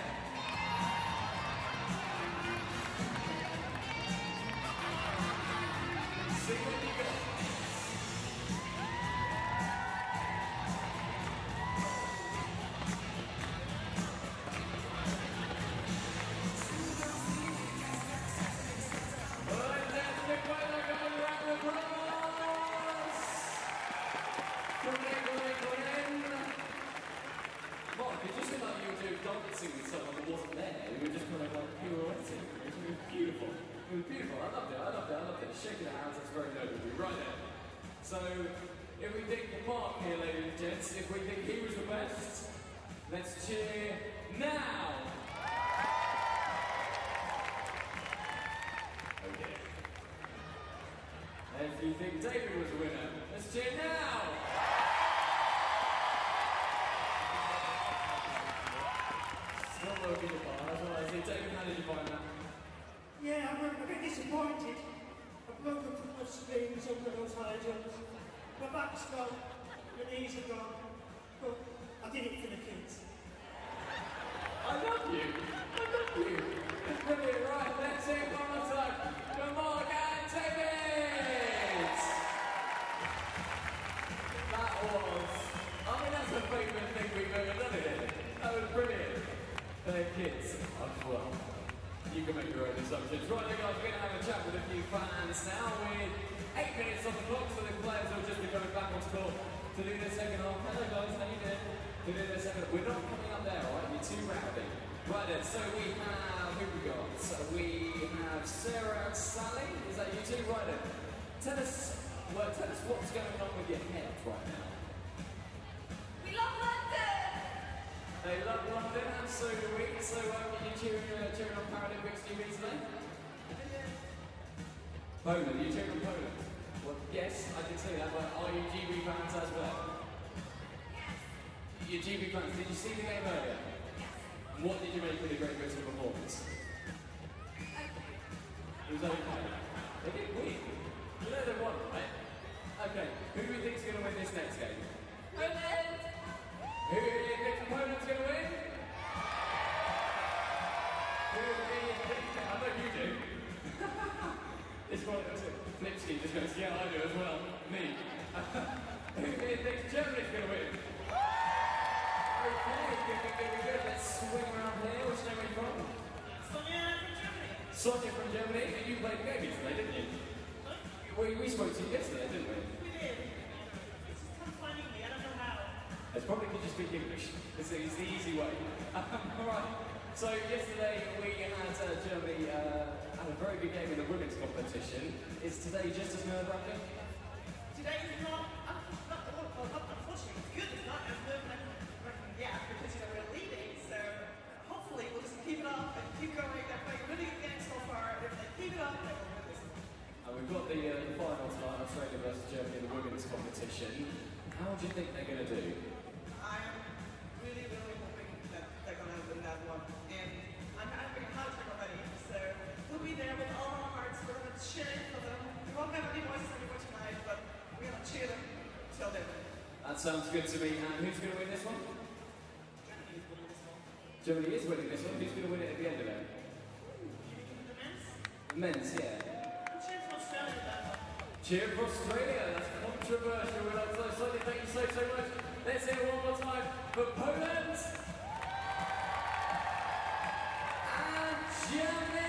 See what you got. Dancing with someone that wasn't there. We were just kind of like pirouetting. It was beautiful. It was beautiful. I loved it. Shaking our hands, that's very noble of you. Right there. So, if we think Mark here, ladies and gents, if we think he was the best, let's cheer now. Okay. And if you think David was the winner, let's cheer now. Not working the bar, that's what I see. David, how did you find that? Yeah, I'm a bit disappointed. I've broken a couple of springs under those high jumps. My back's gone, my knees are gone. But I did it for the kids. I love you. It's brilliant. Right, let's see it one more time. Come on, and David! That was... that's the favourite thing we've ever done here. That was brilliant. They're kids as well. You can make your own assumptions. Right then, guys, we're going to have a chat with a few fans now with 8 minutes on the clock, so the players will just be coming back on score to do their second half. Hello, guys, how you doing? To do their second half. We're not coming up there, all right? You're too rowdy. Right then, so we have who we got? So we have Sarah and Sally. Is that you two? Right then. Tell us what's going on with your head right now. We love London! They love London, and so do we. So are you cheering on Paralympics GB today? Poland, you cheering on Poland? Well, yes, I can see that, but are you GB fans as well? Yes. You're GB fans. Did you see the game earlier? Yes. And what did you make of the Great Britain performance? Okay. It was okay. They did win. You know they won, right? Okay, who do you think's going to win this next game? Poland! Who do you think Poland's going to win? Who do you think? I know you do. This one, Flipsky just goes, yeah, I do as well. Me. Who do you think Germany's going to win? Okay, good. Let's swing around here. Which name are you from? Sonia from Germany. Sonia from Germany. And you played the game yesterday, didn't you? We spoke to you yesterday, didn't we? We did. It's just come finding me. I don't know how. It's probably because you speak English. It's the easy way. Alright, so yesterday we had Germany had a very good game in the women's competition. Is today just as nerve-wracking? Today is not unfortunately, good. It's not as nerve-wracking yet because we're leading. So hopefully we'll just keep it up and keep going. They're playing really good games so far. If they keep it up, they will win this. And we've got the final tonight, Australia versus Germany in the women's competition. How do you think they're going to do? I'm really hoping that they're going to win that one. And I'm having a hard time already. So we'll be there with all our hearts. We're going to cheer for them. We won't have any voices anymore tonight, but we're going to cheer them till they win. That sounds good to me. And who's going to win this one? Germany is winning this one. Germany is winning this one. Who's going to win it at the end of it? The men's? Men's, yeah. Cheer for Australia that one. Cheer for Australia. That's controversial. We're like so excited. Thank you so much. Let's hear it one more time for Poland and Germany.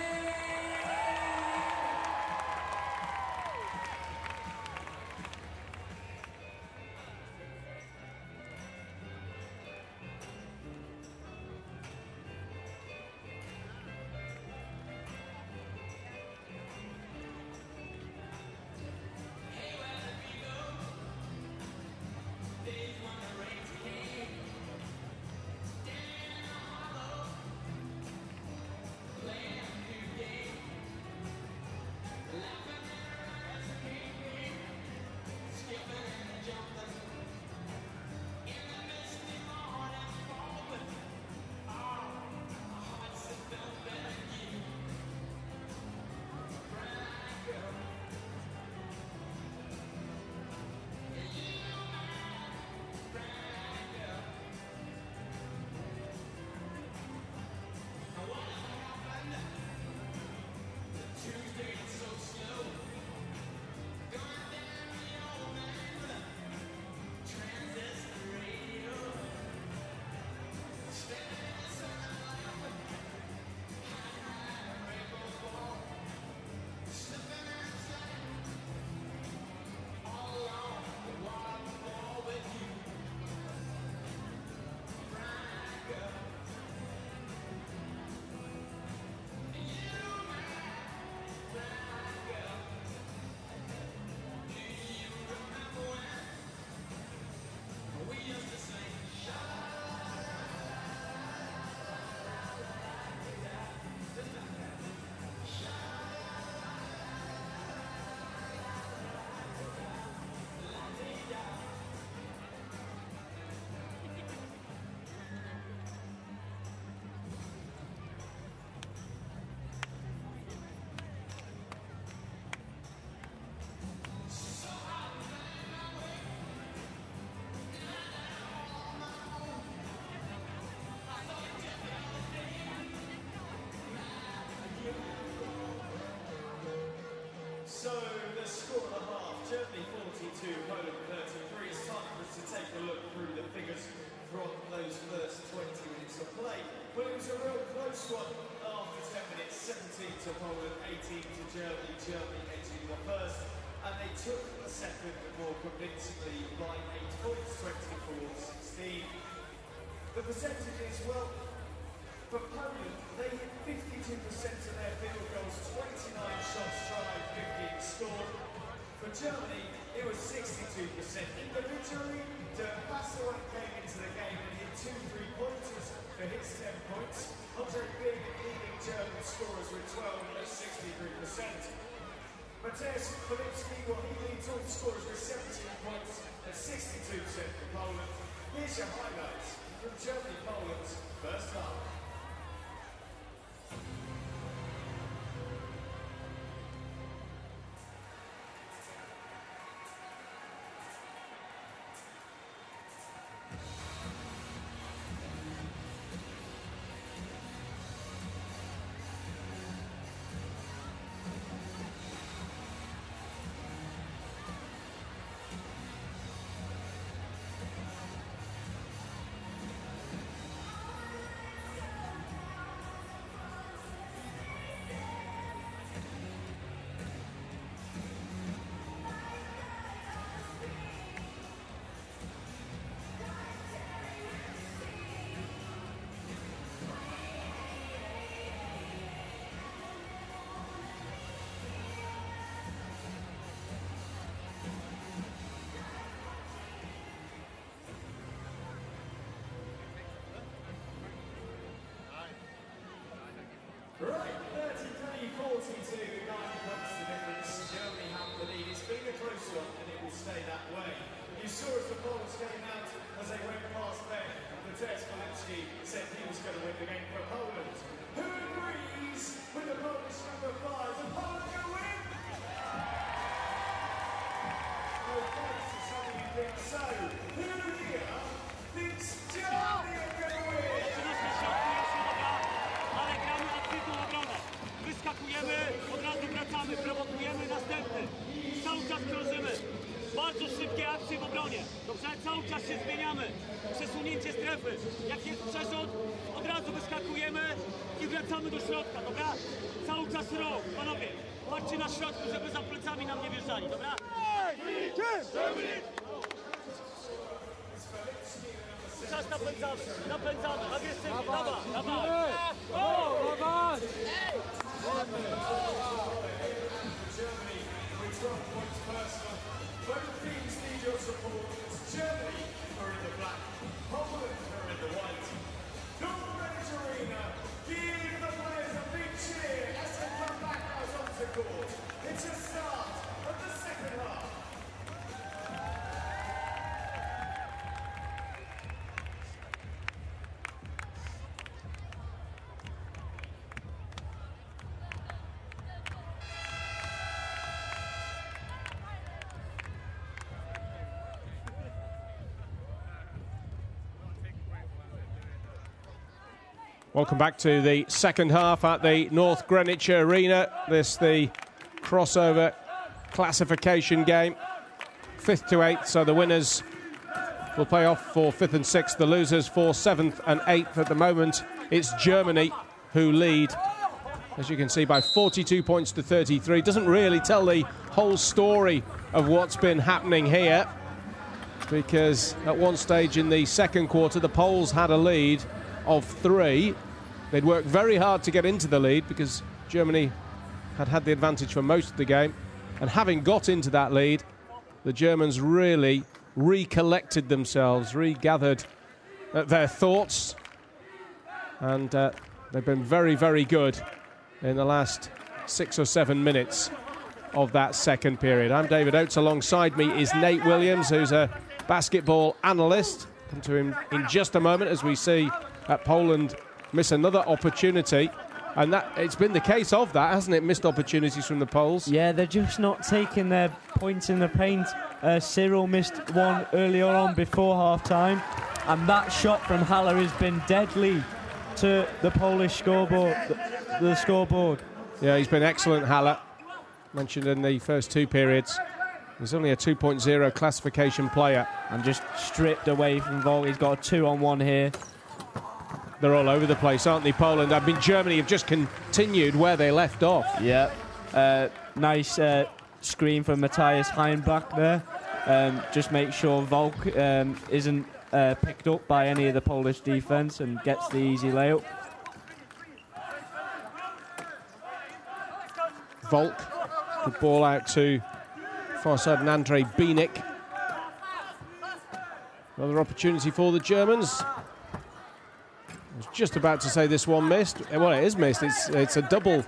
So the score and a half, Germany 42, Poland 33. It's time for us to take a look through the figures from those first 20 minutes of play. Well, it was a real close one after 10 minutes, 17 to Poland, 18 to Germany. Germany edging the first, and they took the second more convincingly by 8 points, 24-16. The percentages, well, for Poland, they hit 54% of their field goals, 29 shots tried, 15 scored. For Germany, it was 62%. Individually, Dirk Passer came into the game and hit 2 3-pointers for his 10 points. Andre Big leading German scorers with 12 at 63%. Mateusz Filipski, well, he leads all scorers with 17 points at 62% for Poland. Here's your highlights from Germany-Poland's first half. Right, 33-42, 9 points the difference. Germany have the lead. It's been a close one and it will stay that way. You saw as the Poles came out as they went past Ben. Mateusz Filipski said he was going to win the game for Poland. Who agrees with the Polish number 5? The Poland going to win? No thanks to some of you think so. Who here thinks Germany are going to win? Wyskakujemy, od razu wracamy, prowokujemy następny. Cały czas krążymy. Bardzo szybkie akcje w obronie. Dobrze, cały czas się zmieniamy. Przesunięcie strefy. Jak jest przerzut, od razu wyskakujemy i wracamy do środka, dobra? Cały czas rok, panowie. Chodźcie na środku, żeby za plecami nam nie wjeżdżali, dobra? Czas napędzamy, agresywnie, dawaj. Germany with 12 points personal. Both teams need your support. Germany are in the black, Poland are in the white. North Greenwich Arena, give the players a big cheer as they come back out onto court. It's a start of the second half. Welcome back to the second half at the North Greenwich Arena. This the crossover classification game. 5th to 8th, so the winners will play off for 5th and 6th. The losers for 7th and 8th. At the moment, it's Germany who lead, as you can see, by 42 points to 33. Doesn't really tell the whole story of what's been happening here, because at one stage in the second quarter, the Poles had a lead of 3. They'd worked very hard to get into the lead because Germany had the advantage for most of the game, and having got into that lead, the Germans really recollected themselves, regathered their thoughts, and they've been very, very good in the last 6 or 7 minutes of that second period. I'm David Oates. Alongside me is Nate Williams, who's a basketball analyst. Come to him in just a moment as we see Poland miss another opportunity, and that it's been the case of that, hasn't it? Missed opportunities from the Poles. Yeah, they're just not taking their points in the paint. Cyril missed one earlier on before half-time, and that shot from Haller has been deadly to the Polish scoreboard. The scoreboard. Yeah, he's been excellent, Haller. Mentioned in the first 2 periods. He's only a 2.0 classification player. And just stripped away from Volk. He's got a 2-on-1 here. They're all over the place, aren't they, Poland? I mean, Germany have just continued where they left off. Yeah. Nice screen from Matthias Heinbach there. Just make sure Volk isn't picked up by any of the Polish defence and gets the easy layup. Volk. Good ball out to far side and Andre Bienik. Another opportunity for the Germans. I was just about to say this one missed. Well, it is missed. It's a double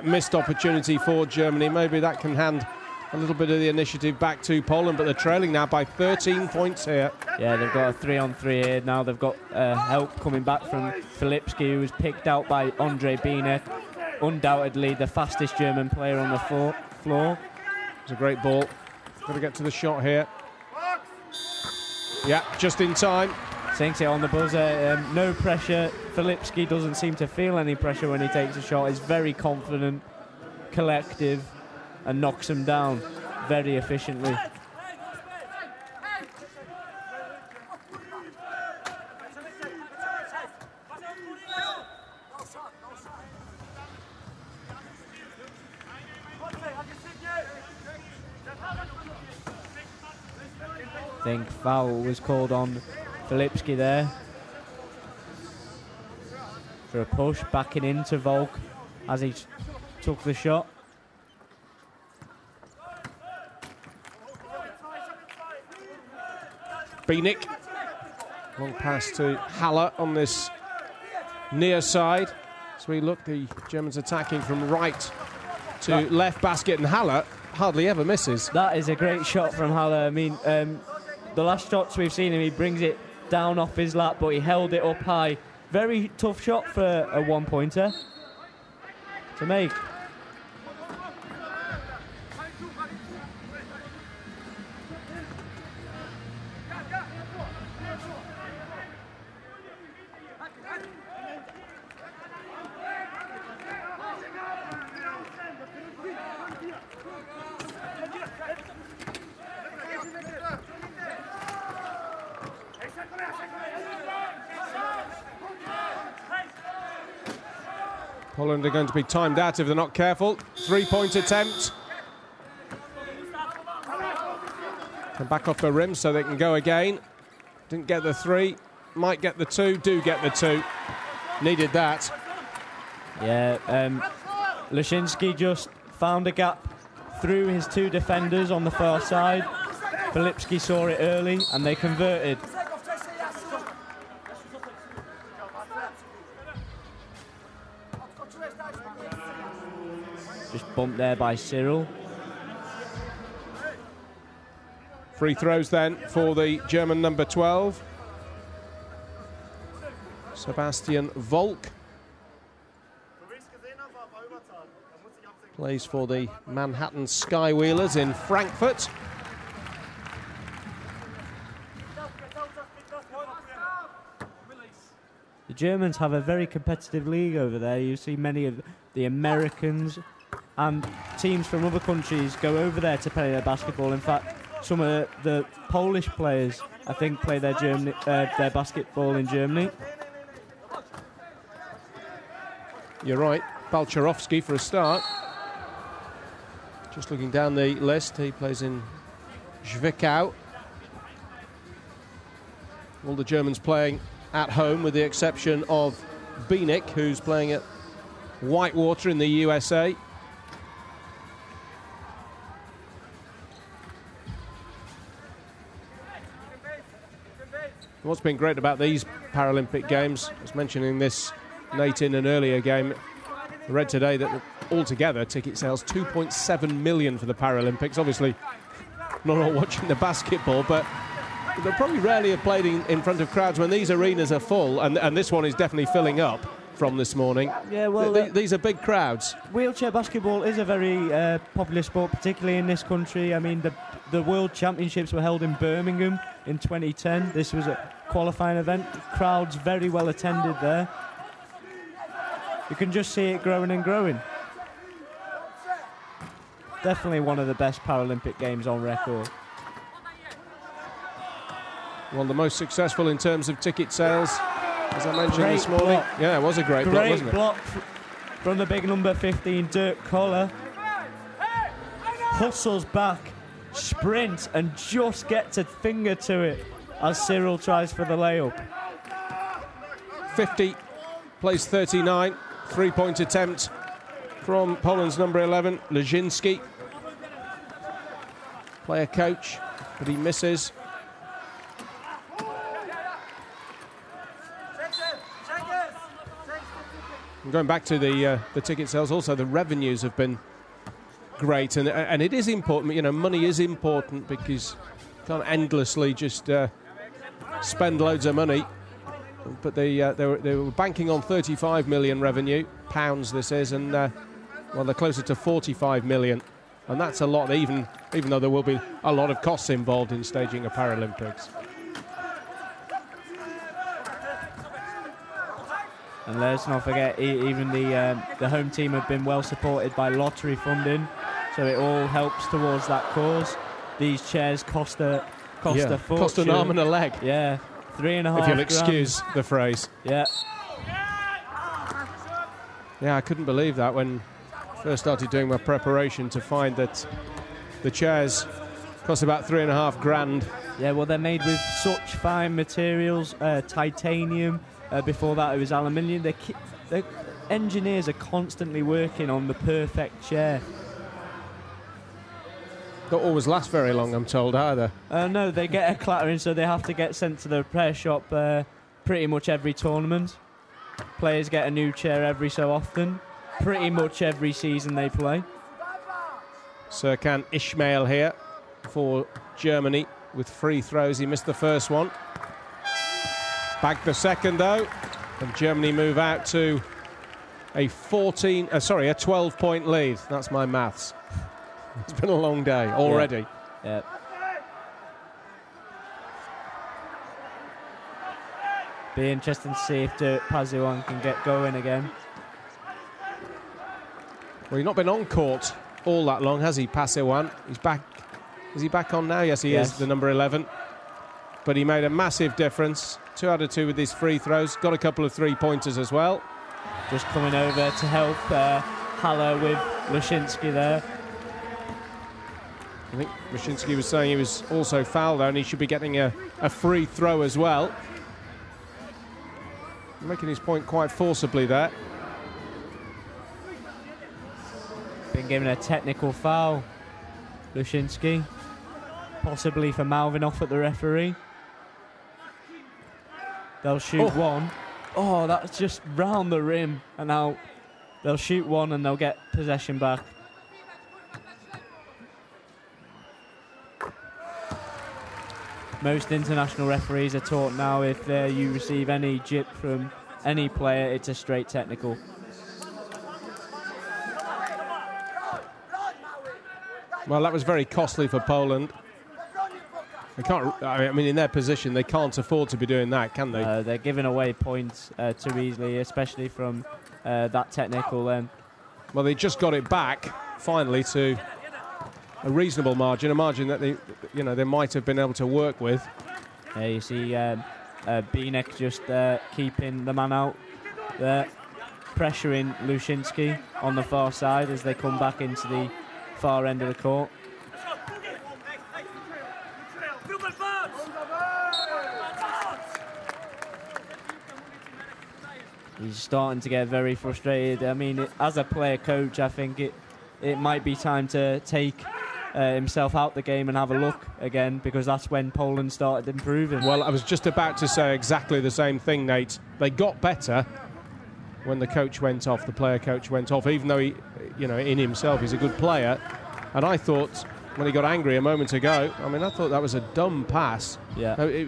missed opportunity for Germany. Maybe that can hand a little bit of the initiative back to Poland, but they're trailing now by 13 points here. Yeah, they've got a 3-on-3 here now. They've got help coming back from Filipski, who was picked out by Andre Bienek. Undoubtedly the fastest German player on the floor. It's a great ball. Got to get to the shot here. Yeah, just in time. Sinks it on the buzzer. No pressure. Filipski doesn't seem to feel any pressure when he takes a shot. He's very confident, collective, and knocks him down very efficiently. I think foul was called on Filipski there for a push, backing into Volk as he took the shot. Bienik. Long pass to Haller on this near side. As we look, the Germans attacking from right to left basket, and Haller hardly ever misses. That is a great shot from Haller. I mean, the last shots we've seen him, he brings it down off his lap, but he held it up high. Very tough shot for a one-pointer to make. Poland are going to be timed out if they're not careful. 3-point attempt. And back off the rim so they can go again. Didn't get the 3. Might get the 2. Do get the 2. Needed that. Yeah, Lashinsky just found a gap through his 2 defenders on the far side. Filipski saw it early and they converted. Just bumped there by Cyril. Free throws then for the German number 12. Sebastian Volk. Plays for the Manhattan Skywheelers in Frankfurt. The Germans have a very competitive league over there. You see many of the Americans and teams from other countries go over there to play their basketball. In fact, some of the Polish players, I think, play their basketball in Germany. You're right. Balcharovsky for a start. Just looking down the list, he plays in Zwickau. All the Germans playing at home with the exception of Bienik, who's playing at Whitewater in the USA. What's been great about these Paralympic Games, I was mentioning this, Nate, in an earlier game. I read today that altogether ticket sales 2.7 million for the Paralympics. Obviously, not all watching the basketball, but they probably rarely have played in front of crowds when these arenas are full, and this one is definitely filling up from this morning. Yeah, well, these are big crowds. Wheelchair basketball is a very popular sport, particularly in this country. I mean, the World Championships were held in Birmingham in 2010. This was a qualifying event. Crowds very well attended there. You can just see it growing and growing. Definitely one of the best Paralympic Games on record. One of the most successful in terms of ticket sales, as I mentioned Great this morning. Block. Yeah, it was a great block, wasn't it? Great block from the big number 15, Dirk Koller. Hustles back, sprint, and just gets a finger to it as Cyril tries for the layup. 50, plays 39, 3-point attempt from Poland's number 11, Leszczynski. Player coach, but he misses. And going back to the ticket sales, also the revenues have been great, and it is important. You know, money is important because you can't endlessly just spend loads of money. But they were banking on 35 million revenue, pounds this is, and well, they're closer to 45 million, and that's a lot, even though there will be a lot of costs involved in staging a Paralympics. And let's not forget, even the home team have been well supported by lottery funding, so it all helps towards that cause. These chairs cost a fortune. Cost an arm and a leg. Yeah, $3.5 if you'll excuse the phrase. Yeah. Yeah, I couldn't believe that when I first started doing my preparation to find that the chairs cost about $3.5 grand. Yeah, well, they're made with such fine materials, titanium. Before that, it was aluminium. The engineers are constantly working on the perfect chair. Don't always last very long, I'm told, either. No, they get a clattering, so they have to get sent to the repair shop pretty much every tournament. Players get a new chair every so often, pretty much every season they play. Serkan Ismail here for Germany with free throws. He missed the first one. Bagged the second, though, and Germany move out to a 12-point lead. That's my maths. It's been a long day already. Yeah. Be interesting to see if Dirk Paziwan can get going again. Well, he's not been on court all that long, has he, Paziwan? He's back. Is he back on now? Yes, he is, the number 11. But he made a massive difference. 2 out of 2 with his free throws. Got a couple of three-pointers as well. Just coming over to help Haller with Leszczynski there. I think Leszczynski was saying he was also fouled, though, and he should be getting a free throw as well. Making his point quite forcibly there. Been given a technical foul, Leszczynski. Possibly for mouthing off at the referee. They'll shoot one. Oh, that's just round the rim and out. They'll shoot one and they'll get possession back. Most international referees are taught now if you receive any jip from any player, it's a straight technical. Well, that was very costly for Poland. They can't. I mean, in their position, they can't afford to be doing that, can they? They're giving away points too easily, especially from that technical. Well, they just got it back finally to a reasonable margin, a margin that they might have been able to work with. You see, Binek just keeping the man out there, pressuring Leszczynski on the far side as they come back into the far end of the court. He's starting to get very frustrated. I mean, as a player coach, I think it might be time to take himself out the game and have a look again, because that's when Poland started improving. Well, I was just about to say exactly the same thing, Nate. They got better when the coach went off, the player coach went off, even though he, in himself, he's a good player. And I thought, when he got angry a moment ago, I thought that was a dumb pass. Yeah.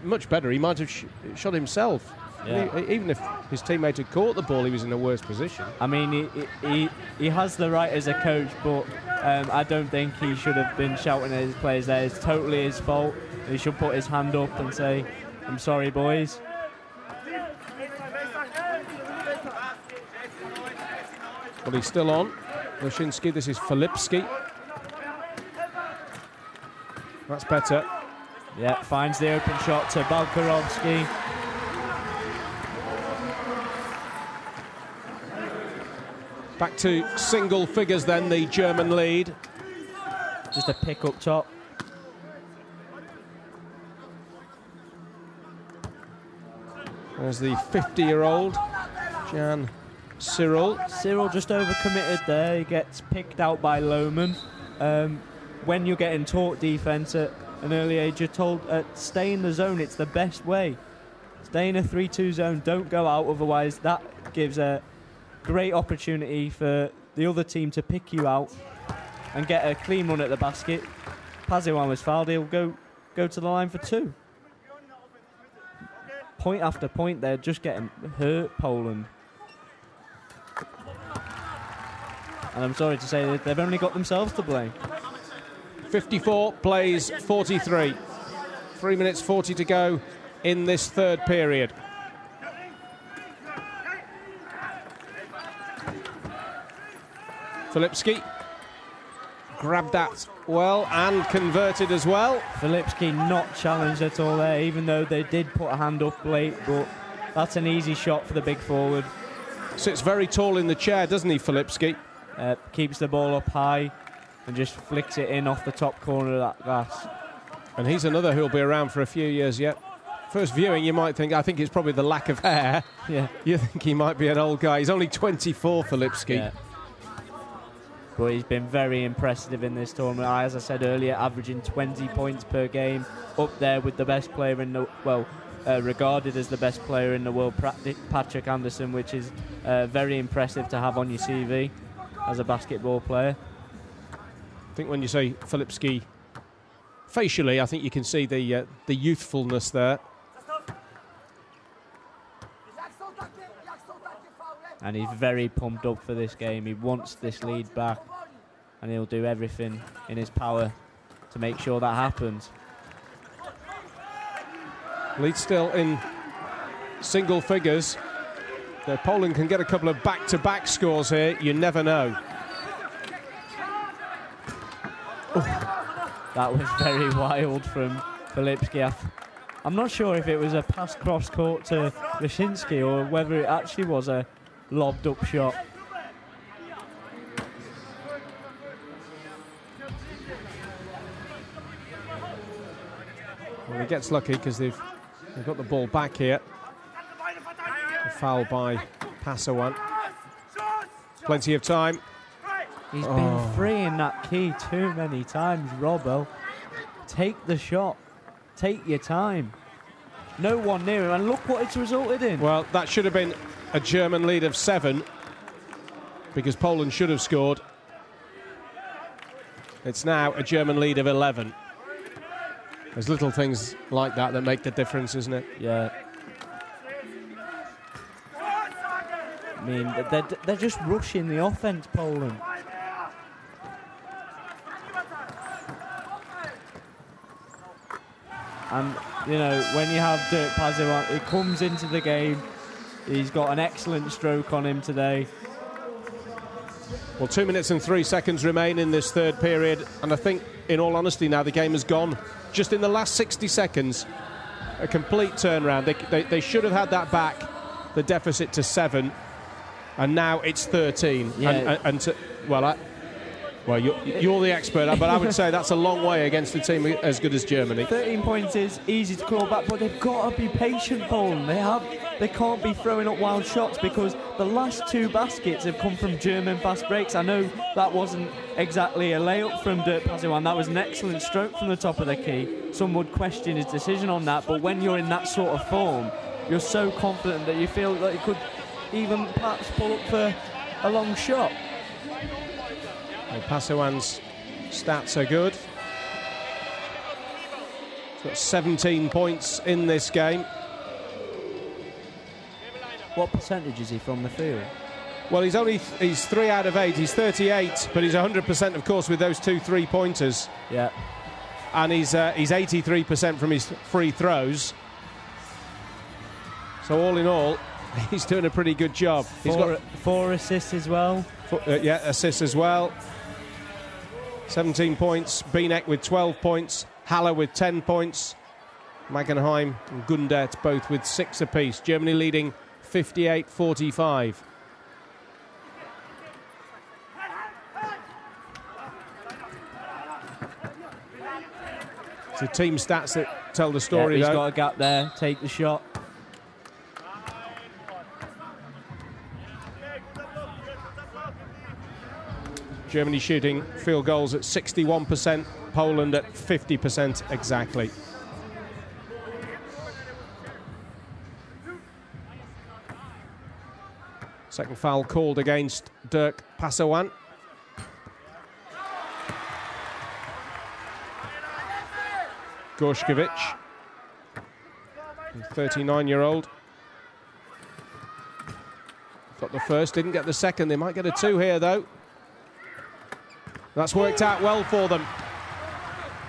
Much better. He might have shot himself. Yeah. Even if his teammate had caught the ball, he was in a worse position. I mean, he has the right as a coach, but I don't think he should have been shouting at his players there. It's totally his fault. He should put his hand up and say, "I'm sorry, boys." Well, he's still on. Leszczynski, this is Filipski. That's better. Yeah, finds the open shot to Balkarovski. Back to single figures then, the German lead. Just a pick up top. There's the 50-year-old, Jan Cyril. Cyril just overcommitted there. He gets picked out by Lohman. When you're getting taught defence at an early age, you're told stay in the zone. It's the best way. Stay in a 3-2 zone. Don't go out, otherwise that gives a great opportunity for the other team to pick you out and get a clean run at the basket. Paziwan was fouled. He'll go to the line for 2. Point after point, they're just getting hurt, Poland. And I'm sorry to say that they've only got themselves to blame. 54 plays 43. 3 minutes 40 to go in this third period. Filipski grabbed that well and converted as well. Filipski not challenged at all there, even though they did put a hand up late, but that's an easy shot for the big forward. Sits very tall in the chair, doesn't he, Filipski? Keeps the ball up high and just flicks it in off the top corner of that glass. And he's another who'll be around for a few years yet. First viewing, you might think, I think it's probably the lack of hair. Yeah. You think he might be an old guy. He's only 24, Filipski. Yeah. But he's been very impressive in this tournament. As I said earlier, averaging 20 points per game, up there with the best player in the, regarded as the best player in the world, Patrick Anderson, which is very impressive to have on your CV as a basketball player. I think when you say Filipski, facially, I think you can see the youthfulness there. And he's very pumped up for this game. He wants this lead back, and he'll do everything in his power to make sure that happens. Lead still in single figures. Poland can get a couple of back-to-back scores here. You never know. That was very wild from Filipski. I'm not sure if it was a pass cross-court to Wyszynski or whether it actually was a lobbed-up shot. Well, he gets lucky because they've got the ball back here. A foul by Pasawan. Plenty of time. He's been free in that key too many times, Robbo. Take the shot. Take your time. No one near him, and look what it's resulted in. Well, that should have been a German lead of 7 because Poland should have scored. It's now a German lead of 11. There's little things like that that make the difference, isn't it? Yeah. I mean, they're just rushing the offense, Poland. And, you know, when you have Dirk Paziwan, he comes into the game. He's got an excellent stroke on him today. Well, 2 minutes and 3 seconds remain in this third period. And I think, in all honesty, now the game has gone. Just in the last 60 seconds, a complete turnaround. They should have had that back, the deficit to 7. And now it's 13. Yeah. Well, you're the expert, but I would say that's a long way against a team as good as Germany. 13 points is easy to claw back, but they've got to be patient, Poland. They can't be throwing up wild shots because the last 2 baskets have come from German fast breaks. I know that wasn't exactly a layup from Dirk Paziwan. That was an excellent stroke from the top of the key. Some would question his decision on that, but when you're in that sort of form, you're so confident that you feel that you could even perhaps pull up for a long shot. Well, Pasawan's stats are good. He's got 17 points in this game. What percentage is he from the field? Well, he's 3 out of 8. He's 38, but he's 100%, of course, with those 2 3-pointers. Yeah. And he's 83% from his free throws. So all in all, he's doing a pretty good job. He's got 4 assists as well. Assists as well. 17 points. Binek with 12 points. Haller with 10 points. Magenheim and Gundert both with 6 apiece. Germany leading 58-45. It's the team stats that tell the story, He's though. got a gap there. Take the shot. Germany shooting field goals at 61%, Poland at 50% exactly. Second foul called against Dirk Passowan. Gorshkovich, 39-year-old. Got the first, didn't get the second. They might get a 2 here, though. That's worked out well for them.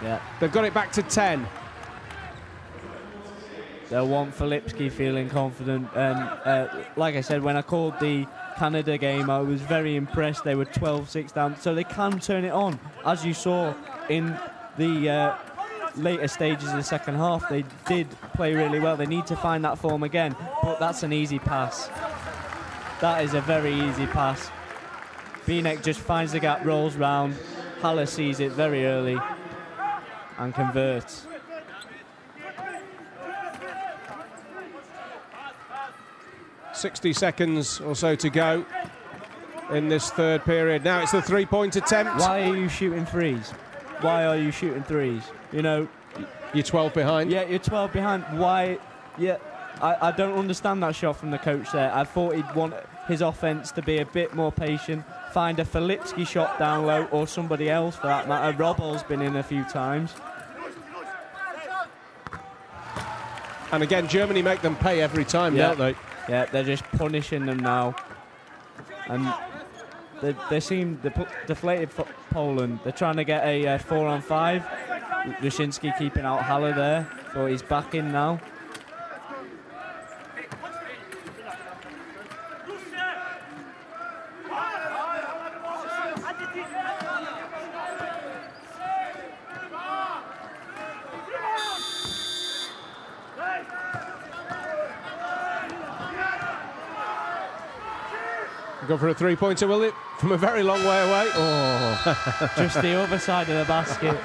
Yeah. They've got it back to 10. They'll want Filipski feeling confident. And like I said, when I called the Canada game, I was very impressed. They were 12-6 down, so they can turn it on. As you saw in the later stages of the second half, they did play really well. They need to find that form again, but that's an easy pass. That is a very easy pass. Binek just finds the gap, rolls round. Haller sees it very early and converts. .60 seconds or so to go in this third period. Now it's the three-point attempt. Why are you shooting threes? Why are you shooting threes? You know, you're 12 behind. Yeah, you're 12 behind. Why? Yeah, I don't understand that shot from the coach there. I thought he'd want his offense to be a bit more patient, find a Filipski shot down low, or somebody else for that matter. Robbo's been in a few times. And again, Germany make them pay every time, don't they? Yeah, they're just punishing them now. And they seem deflated for Poland. They're trying to get a 4-on-5. Wyszynski keeping out Haller there, but he's back in now. Go for a three-pointer, will it? From a very long way away. Oh. Just the other side of the basket.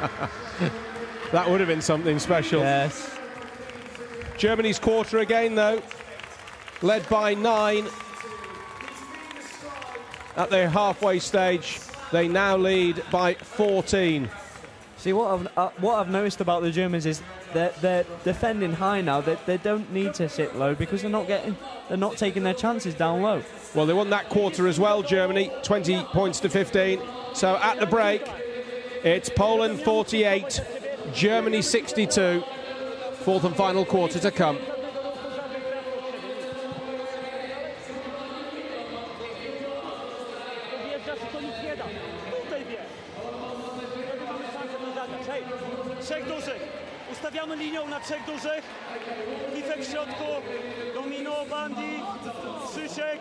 That would have been something special. Yes. Germany's quarter again, though. Led by 9. At their halfway stage, they now lead by 14. See, what I've noticed about the Germans is they're defending high now. They don't need to sit low because they're not taking their chances down low. Well, they won that quarter as well, Germany, 20 points to 15. So at the break, it's Poland 48, Germany 62. Fourth and final quarter to come. Ustawiamy linią na 3 dużych. Kifek w środku, domino, bandi, Krzysiek,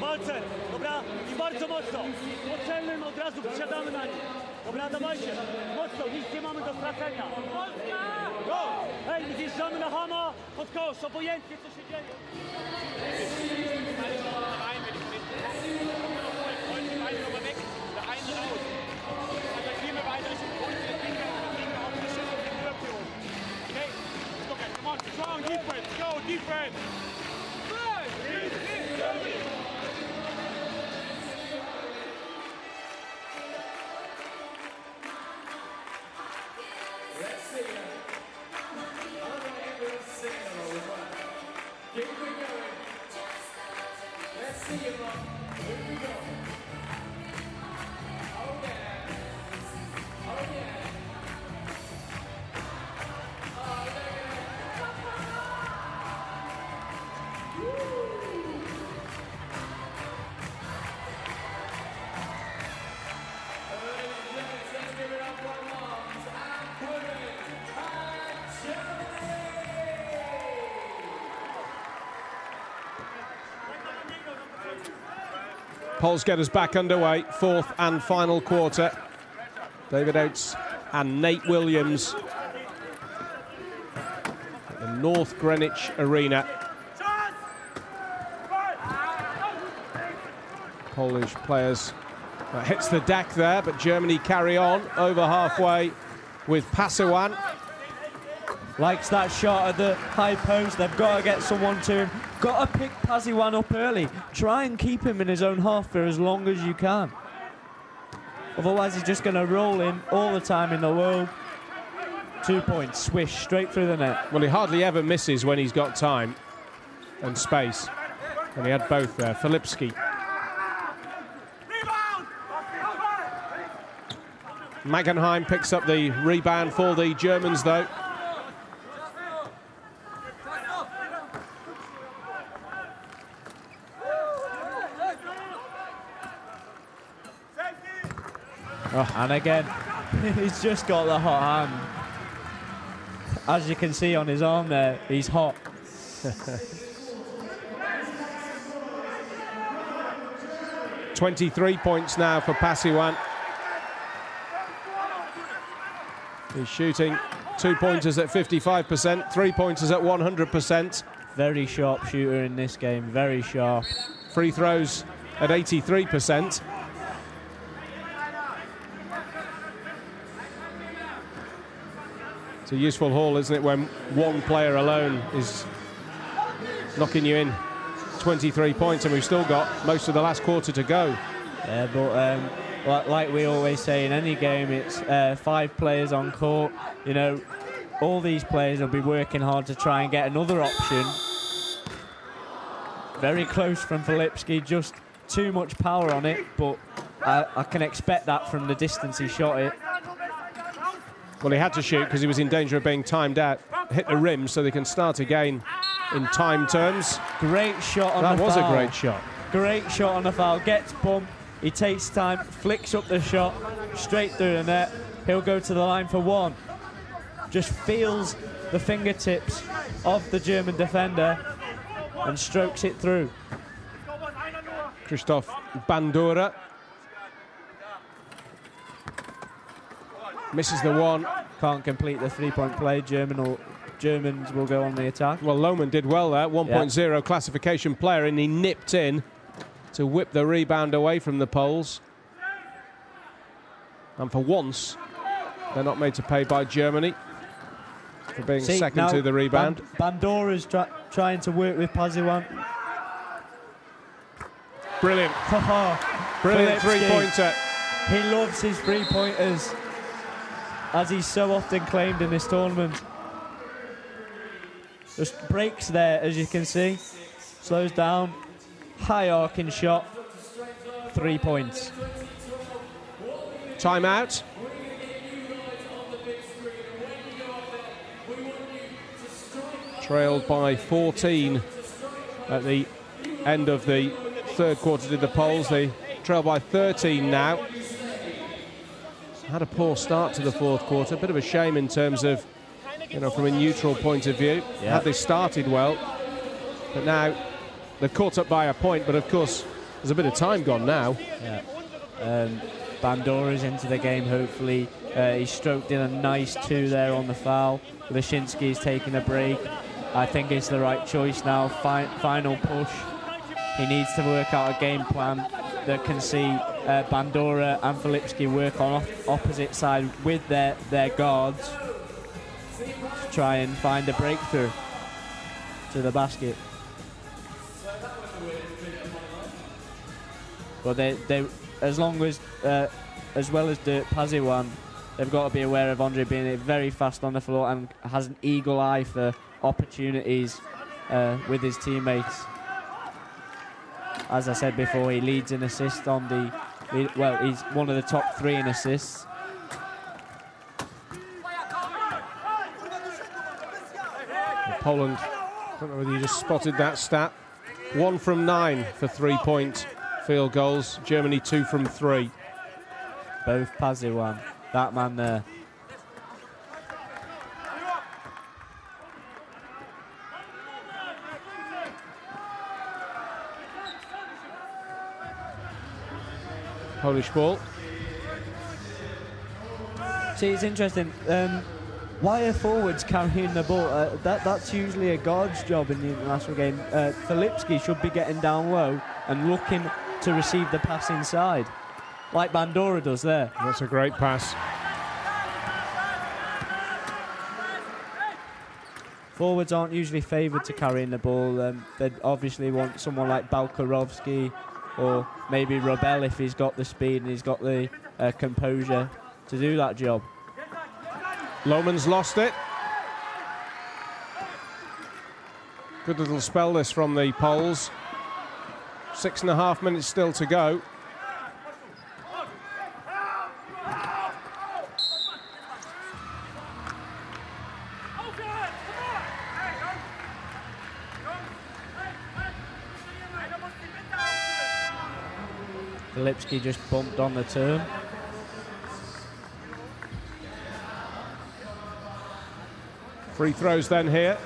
walcer. Dobra? I bardzo mocno. Po celnym od razu wsiadamy na nich. Dobra, dawajcie. Mocno, nic nie mamy do stracenia. Go! Hej, zjeżdżamy na Hama, pod kosz, obojętnie co się dzieje. Strong defense, go defense! Let's see it. I want everyone to sing along as well. Keep it going. Let's see it, Rob. Here we go. Oh yeah. Oh yeah. Oh yeah. Let's give it up for moms and women and Germany! Poles get us back underway, fourth and final quarter. David Oates and Nate Williams at the North Greenwich Arena. Polish players hits the deck there, but Germany carry on over halfway with Passowan. Likes that shot at the high post. They've got to get someone to him. Got to pick Passowan up early. Try and keep him in his own half for as long as you can. Otherwise, he's just going to roll in all the time in the world. 2 points, swish, straight through the net. Well, he hardly ever misses when he's got time and space. And he had both there. Filipski. Magenheim picks up the rebound for the Germans, though. Oh, and again, he's just got the hot hand. As you can see on his arm there, he's hot. 23 points now for Pasiwan. He's shooting 2-pointers at 55%, 3-pointers at 100%. Very sharp shooter in this game, very sharp. Free throws at 83%. It's a useful haul, isn't it, when one player alone is knocking you in 23 points, and we've still got most of the last quarter to go. Yeah, but like we always say in any game, it's 5 players on court. You know, all these players will be working hard to try and get another option. Very close from Filipski, just too much power on it, but I can expect that from the distance he shot it. Well, he had to shoot because he was in danger of being timed out. Hit the rim so they can start again in time terms. Great shot on the foul. That was a great shot. Great shot on the foul. Gets bumped. He takes time, flicks up the shot, straight through the net. He'll go to the line for one. Just feels the fingertips of the German defender and strokes it through. Christoph Bandura misses the one. Can't complete the three-point play. Germans will go on the attack. Well, Lohmann did well there. 1.0 classification player, and he nipped in to whip the rebound away from the Poles. And for once, they're not made to pay by Germany for being second to the rebound. Bandura's trying to work with Pasiwan. Brilliant. Brilliant three-pointer. He loves his three-pointers, as he's so often claimed in this tournament. Just breaks there, as you can see. Slows down. High arcing shot. 3 points. Timeout. Trailed by 14 at the end of the third quarter to the Poles. They trail by 13 now. Had a poor start to the fourth quarter. Bit of a shame in terms of, you know, from a neutral point of view. Yeah. Had they started well, but now they've caught up by a point. But of course, there's a bit of time gone now. Yeah. Bandura's into the game, hopefully. He stroked in a nice 2 there on the foul. Leshinsky's taking a break. I think it's the right choice now. Final push. He needs to work out a game plan that can see Bandura and Filipski work on opposite side with their guards to try and find a breakthrough to the basket. But they as long as well as Pasiwan, they've got to be aware of Andre being very fast on the floor and has an eagle eye for opportunities with his teammates. As I said before, he leads in assists on he's one of the top 3 in assists. Poland, I don't know whether you just spotted that stat. 1 from 9 for 3-point field goals. Germany 2 from 3. Both Pasiwan, that man there. Polish ball. See, it's interesting. Why are forwards carrying the ball? That's usually a guard's job in the international game. Filipski should be getting down low and looking to receive the pass inside, like Bandura does there. That's a great pass. Forwards aren't usually favoured to carrying the ball. They'd obviously want someone like Balkarovsky, or maybe Robel if he's got the speed and he's got the composure to do that job. Lohmann's lost it. Good little spell this from the Poles. 6.5 minutes still to go. Lipski just bumped on the turn. Free throws then here.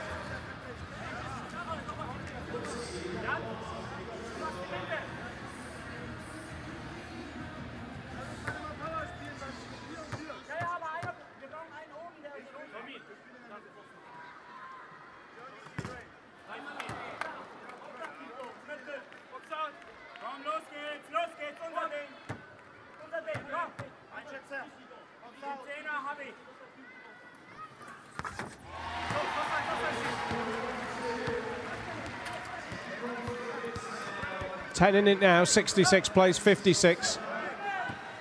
Ten in it now, 66 plays 56.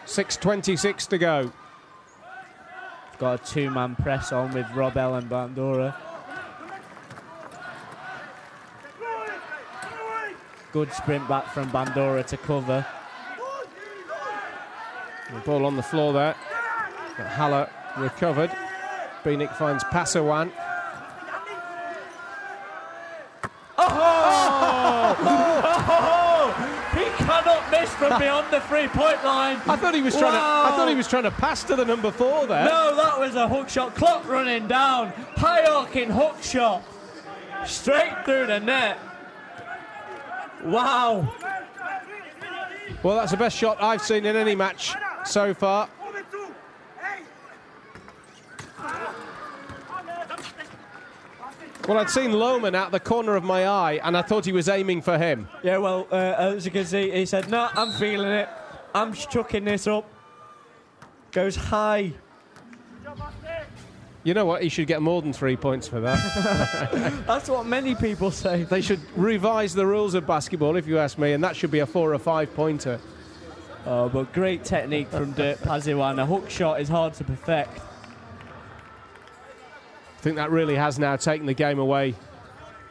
6:26 to go. Got a two-man press on with Robel and Bandura. Good sprint back from Bandura to cover. The ball on the floor there. But Haller recovered. Bienik finds Pasawan. He cannot miss from beyond the three-point line. I thought he was trying to. I thought he was trying to pass to the number 4 there. No, that was a hook shot. Clock running down. High arcing hook shot. Straight through the net. Wow. Well, that's the best shot I've seen in any match so far. Well, I'd seen Lohmann out the corner of my eye, and I thought he was aiming for him. Yeah, well, as you can see, he said, "No, I'm feeling it. I'm chucking this up." Goes high. You know what? He should get more than 3 points for that. That's what many people say. They should revise the rules of basketball, if you ask me, and that should be a 4 or 5 pointer. Oh, but great technique from Dirk Paziwan. A hook shot is hard to perfect. I think that really has now taken the game away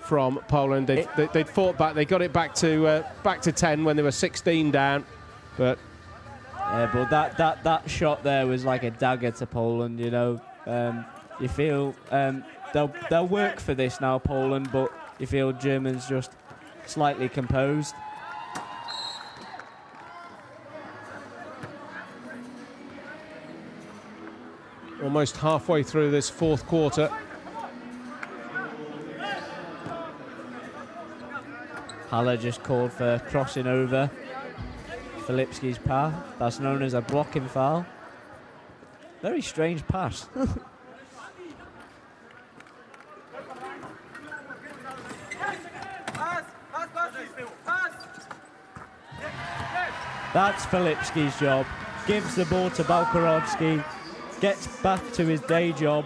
from Poland. They'd fought back. They got it back to 10 when they were 16 down. But yeah, but that shot there was like a dagger to Poland. You know, you feel they'll work for this now, Poland, but you feel Germans just slightly composed. Almost halfway through this fourth quarter. Haller just called for crossing over Filipski's path. That's known as a blocking foul. Very strange pass. That's Filipski's job. Gives the ball to Balkarovski. Gets back to his day job.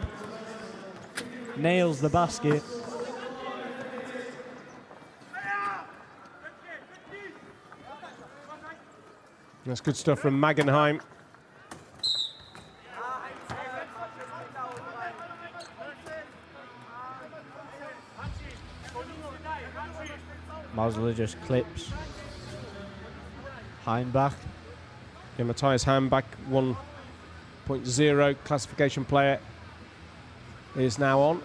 Nails the basket. That's good stuff from Magenheim. Mosler just clips Heimbach. Yeah, Matthias Heimbach, 1.0 classification player, is now on.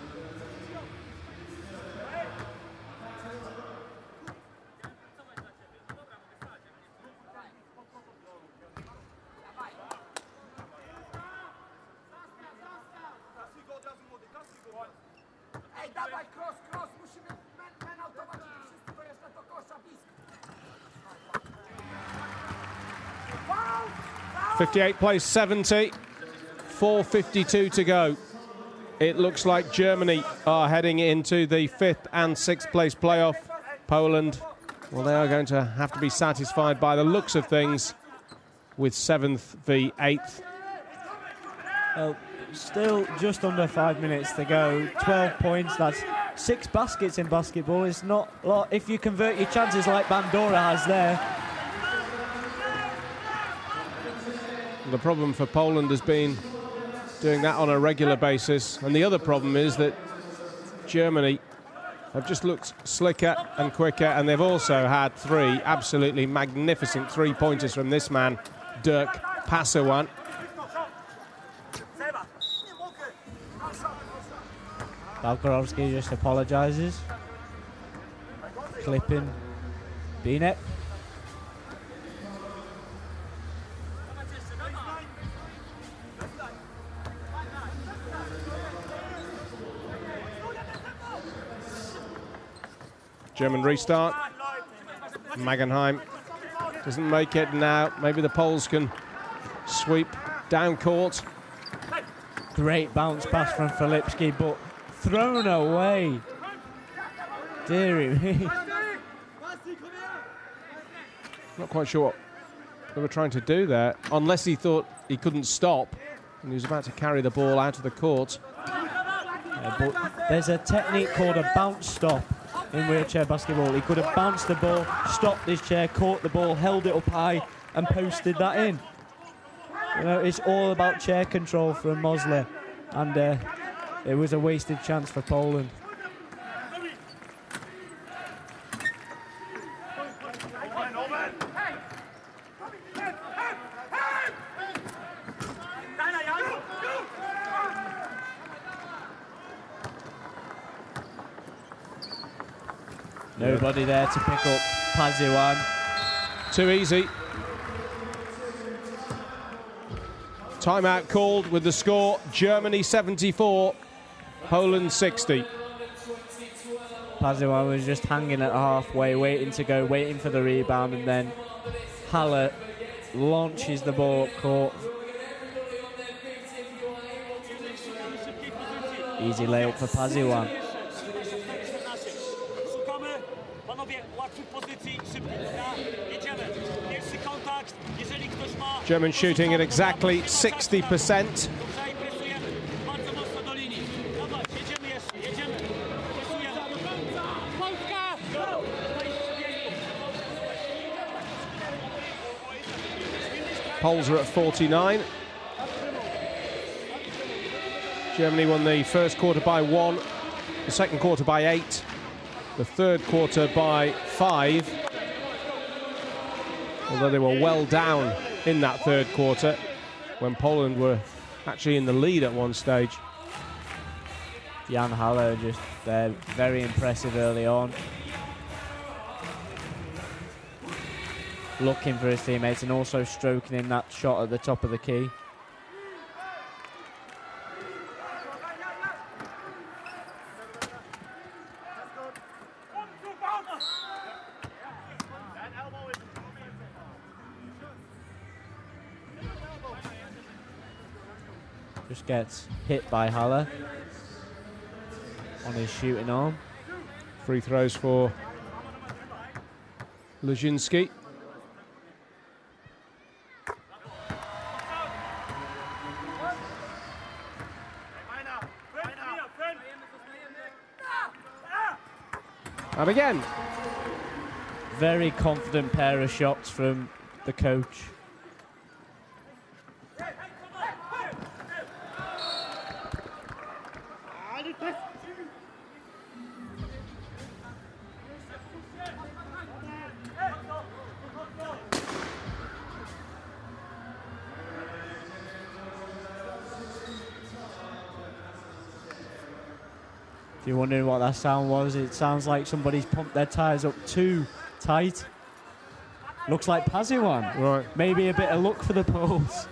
Dawaj, cross, musimy men autować wszyscy to jeszcze do kosza blisko. 58 plays 70, 4:52 to go. It looks like Germany are heading into the 5th and 6th place playoff. Poland, well, they are going to have to be satisfied by the looks of things with 7th v 8th. Well, still just under 5 minutes to go. 12 points, that's 6 baskets in basketball. It's not a lot. If you convert your chances like Bandura has there, The problem for Poland has been doing that on a regular basis, and the other problem is that Germany have just looked slicker and quicker, and they've also had 3 absolutely magnificent 3-pointers from this man, Dirk Passewan. Balkarowski just apologises. Clipping Binek. German restart. Magenheim doesn't make it now. Maybe the Poles can sweep down court. Great bounce pass from Filipski, but thrown away. Dear me. Not quite sure what they were trying to do there, unless he thought he couldn't stop and he was about to carry the ball out of the court. But there's a technique called a bounce stop in wheelchair basketball. He could have bounced the ball, stopped his chair, caught the ball, held it up high and posted that in. You know, it's all about chair control from Mosler, and it was a wasted chance for Poland. Nobody there to pick up Passewan. Too easy. Timeout called with the score Germany 74, Poland 60. Passewan was just hanging at halfway, waiting to go, waiting for the rebound, and then Haller launches the ball up court. Easy layup for Passewan. German shooting at exactly 60%. Poles are at 49. Germany won the first quarter by 1, the second quarter by 8, the third quarter by 5. Although they were well down in that third quarter when Poland were actually in the lead at one stage. Jan Haller just very impressive early on. Looking for his teammates and also stroking in that shot at the top of the key. Just gets hit by Haller on his shooting arm. Free throws for Leszczynski. And again. Very confident pair of shots from the coach. If you're wondering what that sound was, it sounds like somebody's pumped their tyres up too tight. Looks like Passewan. Right. Maybe a bit of luck for the Poles.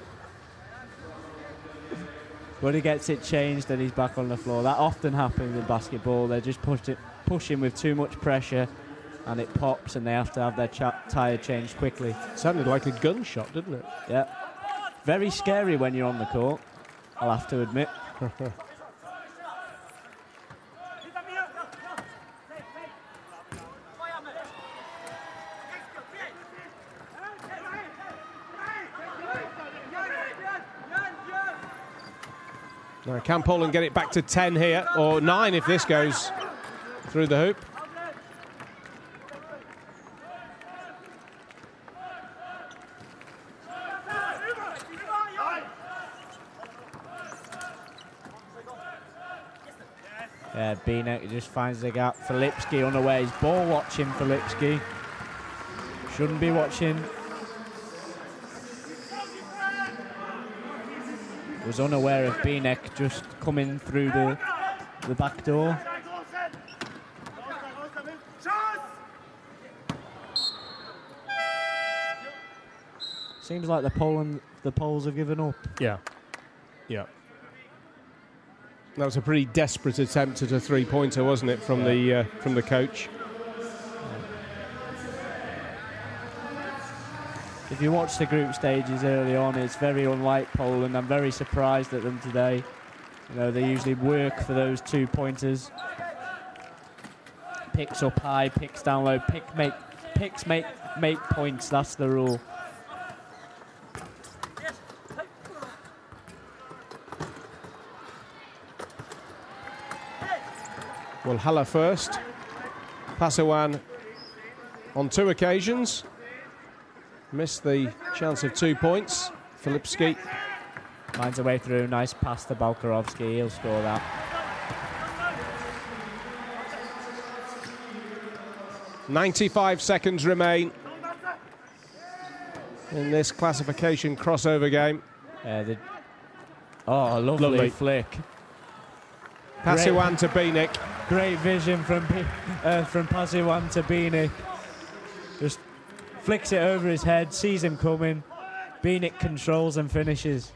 But he gets it changed and he's back on the floor. That often happens in basketball. They just pushing with too much pressure and it pops and they have to have their tyre changed quickly. Sounded like a gunshot, didn't it? Yeah. Very scary when you're on the court, I'll have to admit. Now, can Poland get it back to 10 here, or 9 if this goes through the hoop? Yeah, Binek just finds the gap. Filipski unaware. He's ball watching Filipski. Shouldn't be watching. Was unaware of Binek just coming through the back door. Seems like the Poles have given up. Yeah. Yeah. That was a pretty desperate attempt at a three-pointer, wasn't it, from the coach? If you watch the group stages early on, it's very unlike Poland. I'm very surprised at them today. You know, they usually work for those 2-pointers. Picks up high, picks down low, picks make points. That's the rule. Well, Haller first. Pasawan on 2 occasions. Missed the chance of 2 points. Filipski finds a way through. Nice pass to Balkarovski. He'll score that. .95 seconds remain in this classification crossover game. Lovely flick. Pasawan to Binek. Great vision from Pasawan to Binek. Just flicks it over his head, sees him coming. Binek controls and finishes.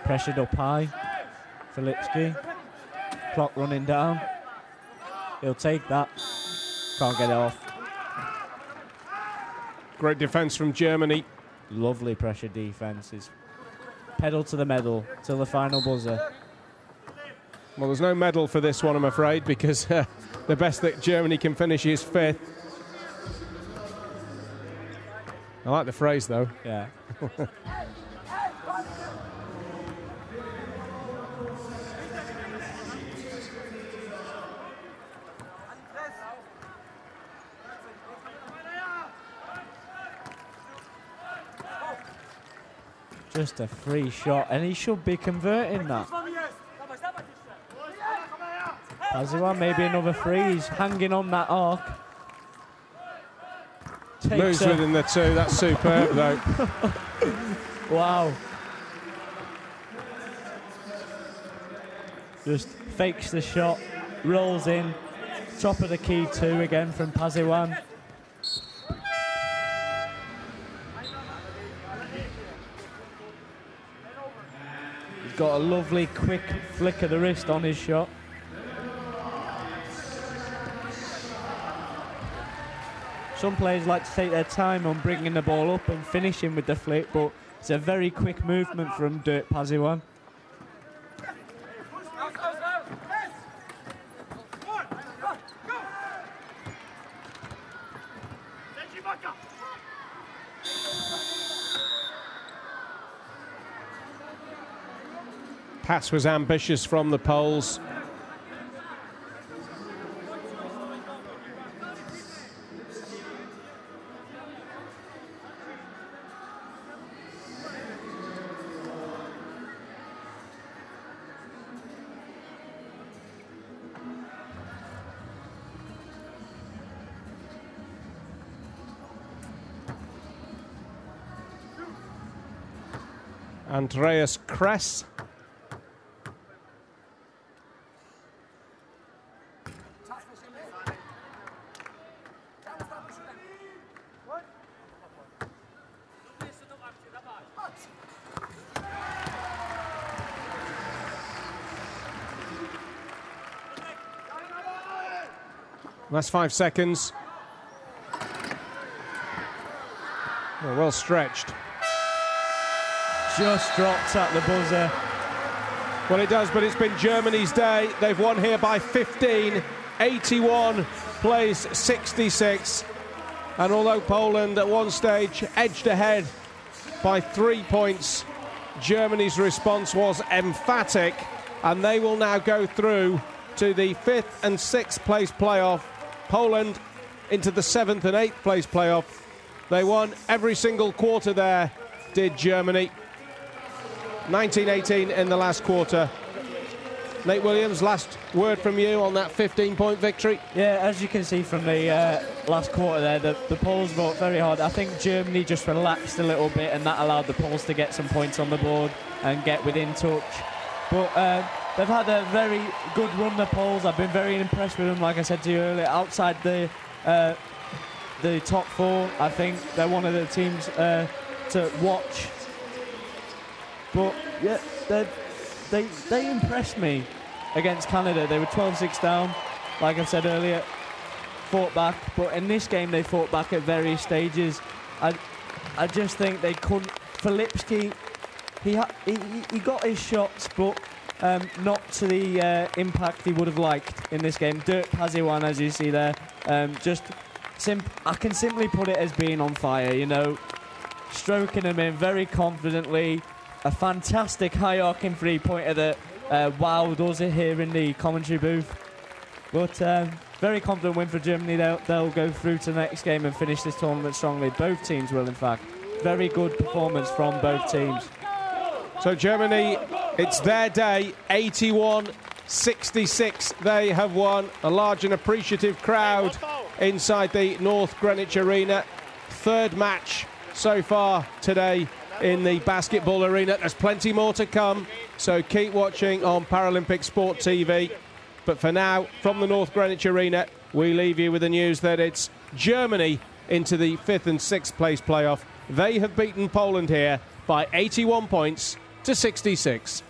Pressured up high. Filipski. Clock running down. He'll take that. Can't get it off. Great defence from Germany. Lovely pressure defence. It's pedal to the medal till the final buzzer. Well, there's no medal for this one, I'm afraid, because the best that Germany can finish is 5th. I like the phrase, though. Yeah. Just a free shot, and he should be converting that. Pasawan, maybe another free. He's hanging on that arc. Moves within the 2. That's superb, though. Wow. Just fakes the shot, rolls in. Top of the key 2 again from Pasawan. Got a lovely quick flick of the wrist on his shot. Some players like to take their time on bringing the ball up and finishing with the flick, but it's a very quick movement from Dirk Pasawan. Pass was ambitious from the Poles. Andreas Kress. Last 5 seconds. Well stretched. Just dropped at the buzzer. Well, it does, but it's been Germany's day. They've won here by 15. 81 plays 66. And although Poland at one stage edged ahead by 3 points, Germany's response was emphatic, and they will now go through to the 5th and 6th place playoff. Poland into the 7th and 8th place playoff. They won every single quarter there, did Germany. 19-18 in the last quarter. Nate Williams, last word from you on that 15-point victory. Yeah, as you can see from the last quarter there, the Poles fought very hard. I think Germany just relaxed a little bit, and that allowed the Poles to get some points on the board and get within touch. But they've had a very good run, the Poles. I've been very impressed with them, like I said to you earlier. Outside the top four, I think they're one of the teams to watch. But yeah, they impressed me against Canada. They were 12-6 down, like I said earlier, fought back. But in this game, they fought back at various stages. I just think they couldn't. Filipski, he got his shots, but not to the impact he would have liked in this game. Dirk has one, as you see there. I can simply put it as being on fire, you know, stroking him in very confidently. A fantastic high-arcing three-pointer that wowed us here in the commentary booth. But very confident win for Germany. They'll go through to the next game and finish this tournament strongly. Both teams will, in fact. Very good performance from both teams. So Germany, it's their day, 81-66. They have won. A large and appreciative crowd inside the North Greenwich Arena. Third match so far today in the basketball arena. There's plenty more to come, so keep watching on Paralympic Sport TV. But for now, from the North Greenwich Arena, we leave you with the news that it's Germany into the 5th and 6th place playoff. They have beaten Poland here by 81 points to 66.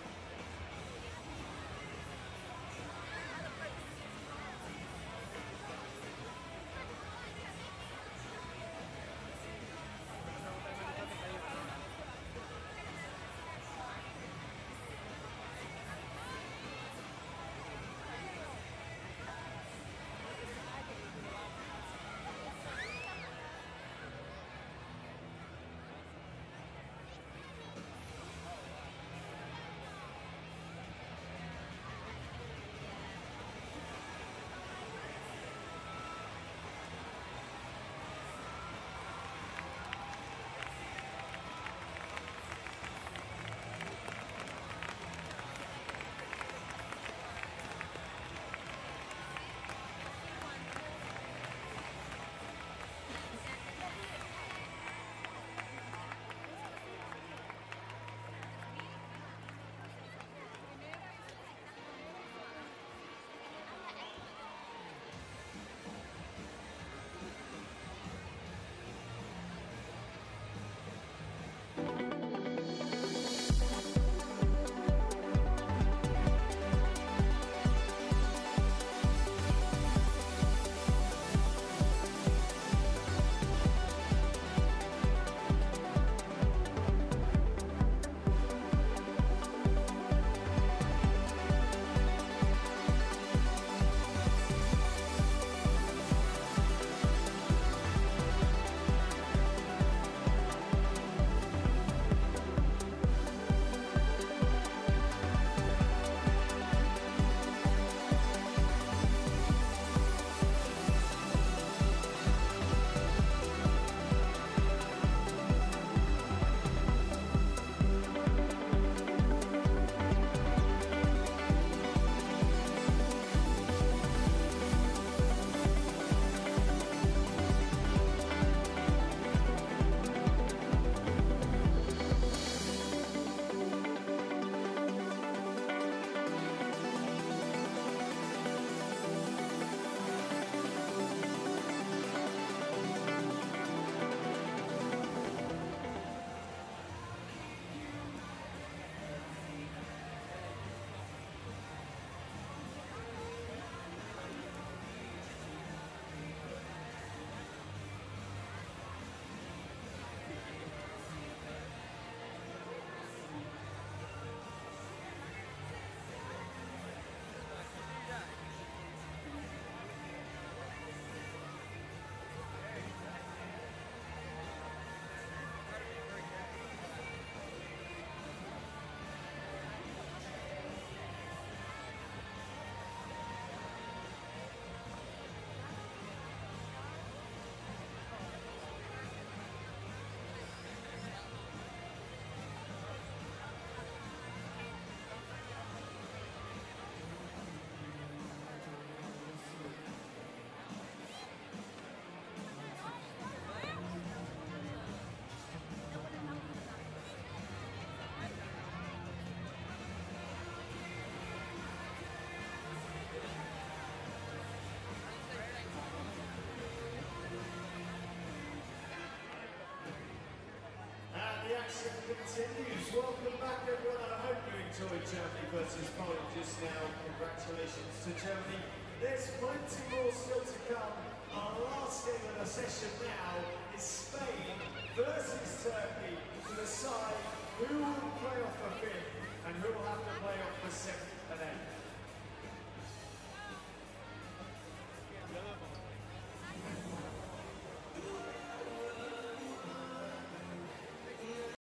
action continues. Welcome back, everyone. I hope you enjoyed Germany versus Poland just now. Congratulations to Germany. There's plenty more still to come.